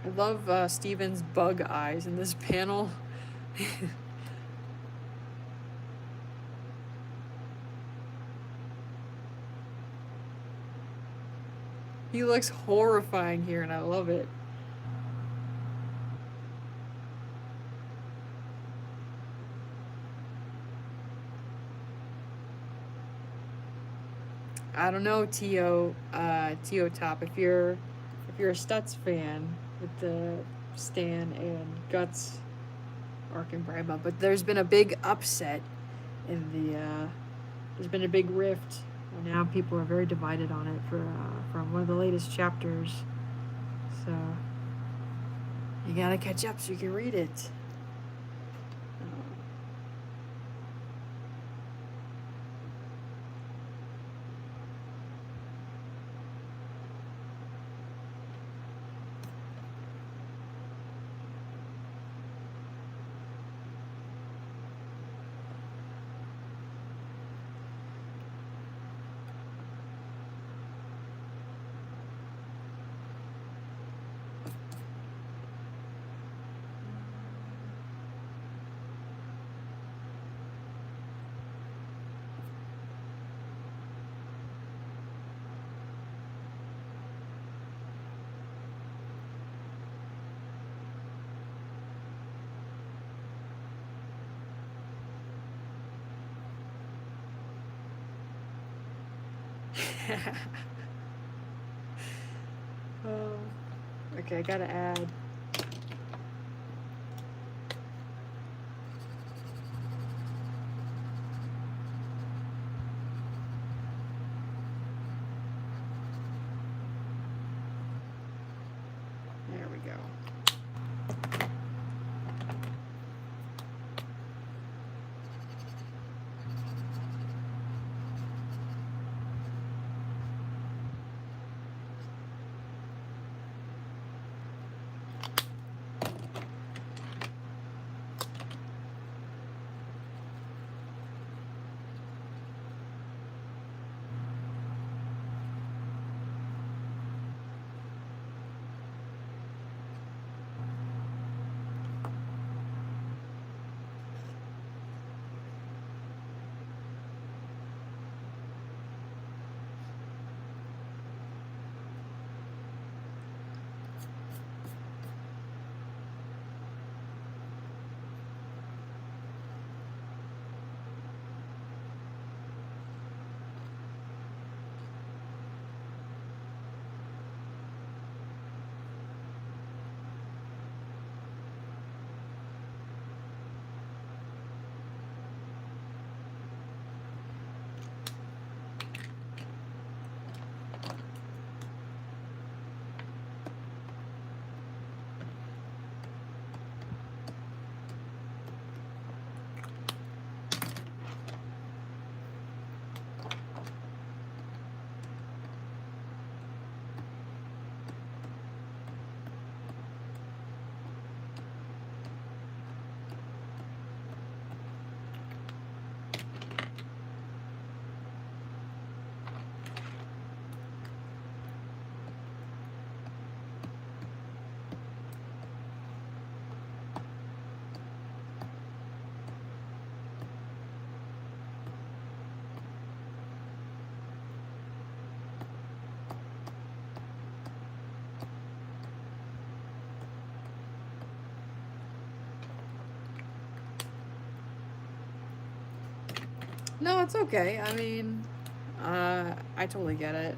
I love Steven's bug eyes in this panel. He looks horrifying here, and I love it. I don't know, T.O. Top. If you're a Stutz fan with the Stan and Guts arc and Bribob, but there's been a big upset in the. There's been a big rift. And now people are very divided on it from one of the latest chapters. So you gotta catch up so you can read it. Oh, okay, I gotta add. There we go. No, it's okay. I mean, I totally get it.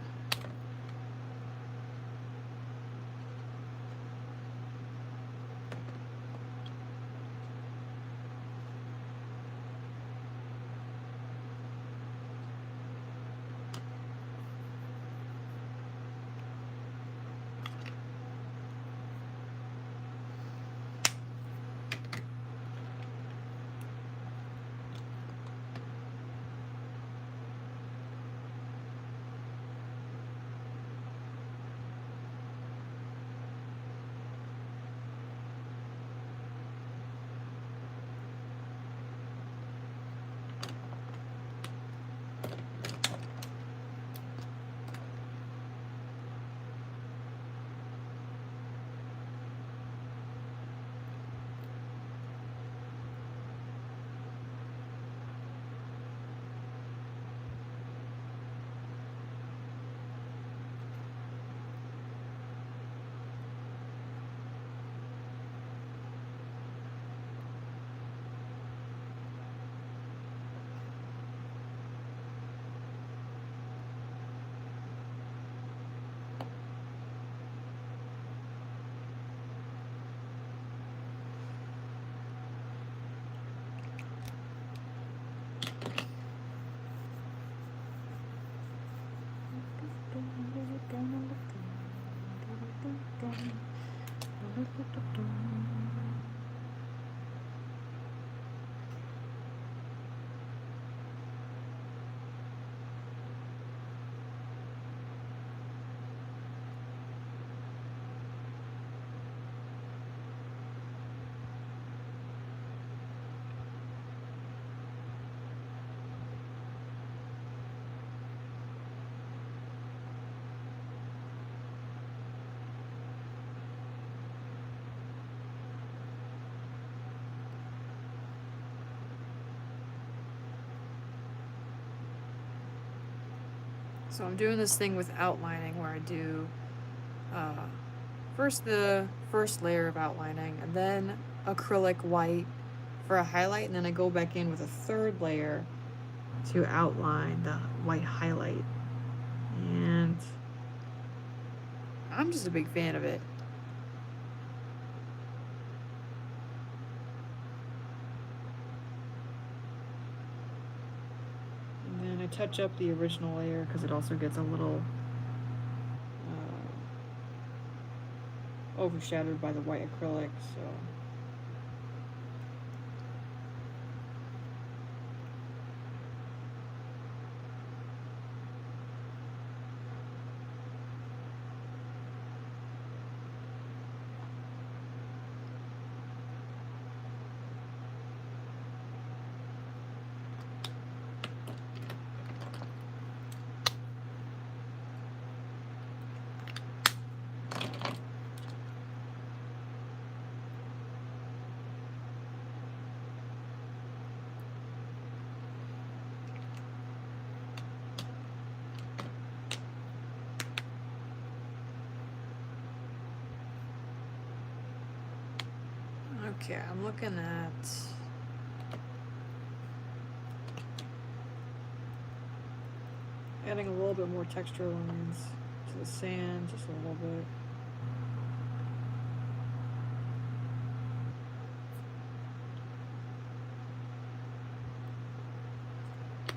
So I'm doing this thing with outlining where I do first the first layer of outlining and then acrylic white for a highlight, and then I go back in with a third layer to outline the white highlight. And I'm just a big fan of it. And then I touch up the original layer because it also gets a little overshadowed by the white acrylic, so okay, I'm looking at adding a little bit more texture lines to the sand, just a little bit.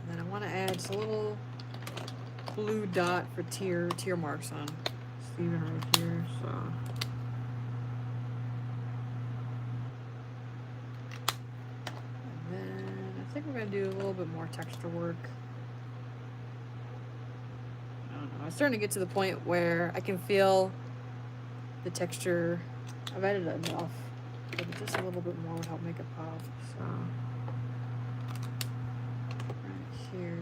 And then I want to add just a little blue dot for tear marks on Steven right here, so. And then I think we're going to do a little bit more texture work. I don't know. I'm starting to get to the point where I can feel the texture. I've added enough, but just a little bit more would help make it pop, so. Right here.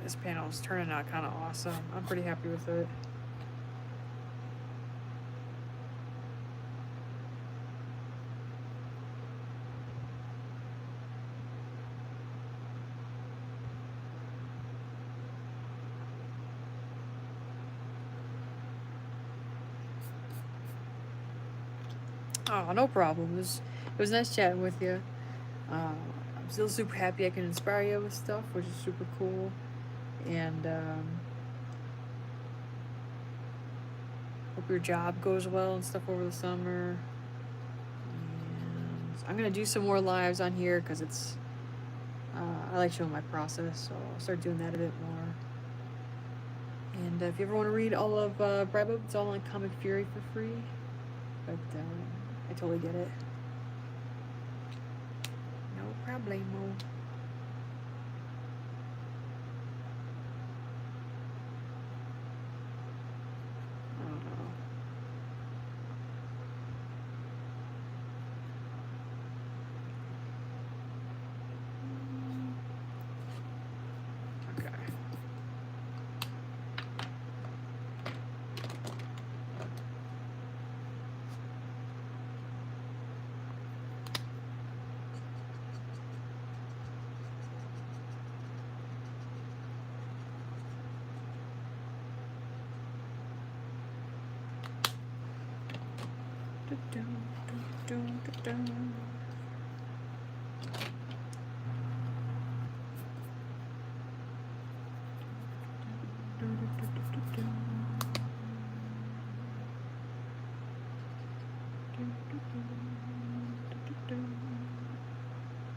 This panel is turning out kind of awesome. I'm pretty happy with it. Oh, no problem. It was nice chatting with you. I'm still super happy I can inspire you with stuff, which is super cool. And hope your job goes well and stuff over the summer. And I'm gonna do some more lives on here because it's I like showing my process, so I'll start doing that a bit more. And if you ever want to read all of Bribob, it's all on Comic Fury for free. But I totally get it. No problemo.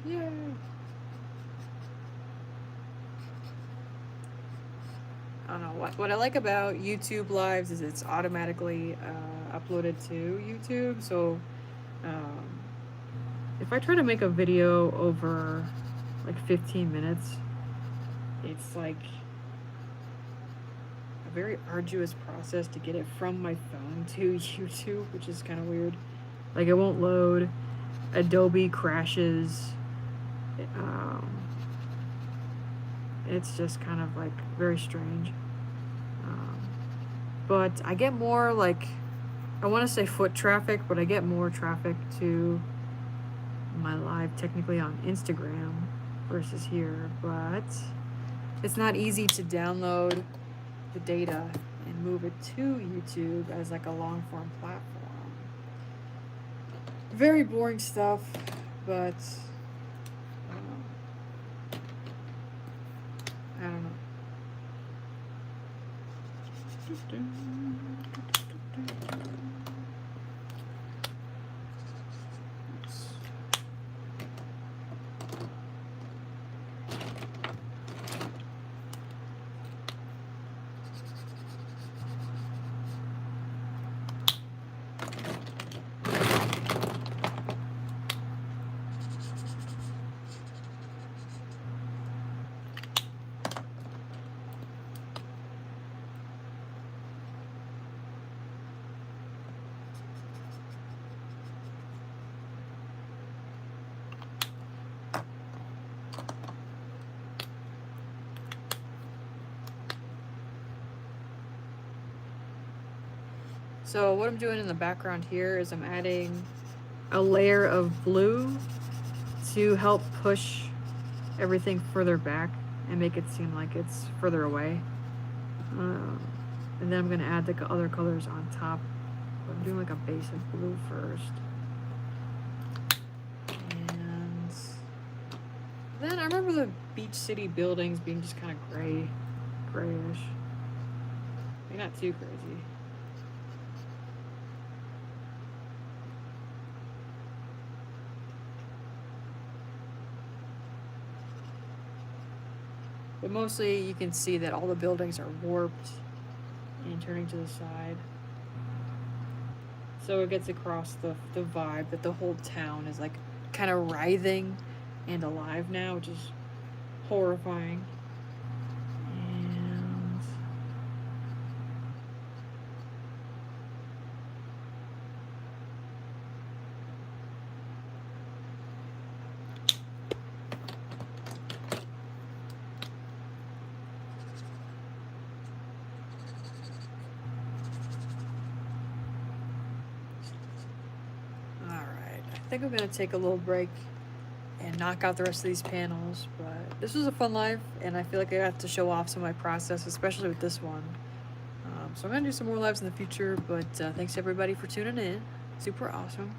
Yay! I don't know what I like about YouTube lives is it's automatically uploaded to YouTube. So if I try to make a video over like 15 minutes, it's like a very arduous process to get it from my phone to YouTube, which is kind of weird. Like, it won't load. Adobe crashes. It's just kind of like very strange. But I get more, like, I want to say foot traffic, but I get more traffic to my live technically on Instagram versus here. But it's not easy to download the data and move it to YouTube as like a long form platform. Very boring stuff, but I don't know. So what I'm doing in the background here is I'm adding a layer of blue to help push everything further back and make it seem like it's further away. And then I'm going to add the other colors on top. I'm doing like a base of blue first. And then I remember the Beach City buildings being just kind of grayish. They're not too crazy. But mostly you can see that all the buildings are warped and turning to the side. So it gets across the vibe that the whole town is like kind of writhing and alive now, which is horrifying. And I think I'm gonna take a little break and knock out the rest of these panels, but this was a fun live, and I feel like I got to show off some of my process, especially with this one. So I'm gonna do some more lives in the future, but thanks everybody for tuning in. Super awesome.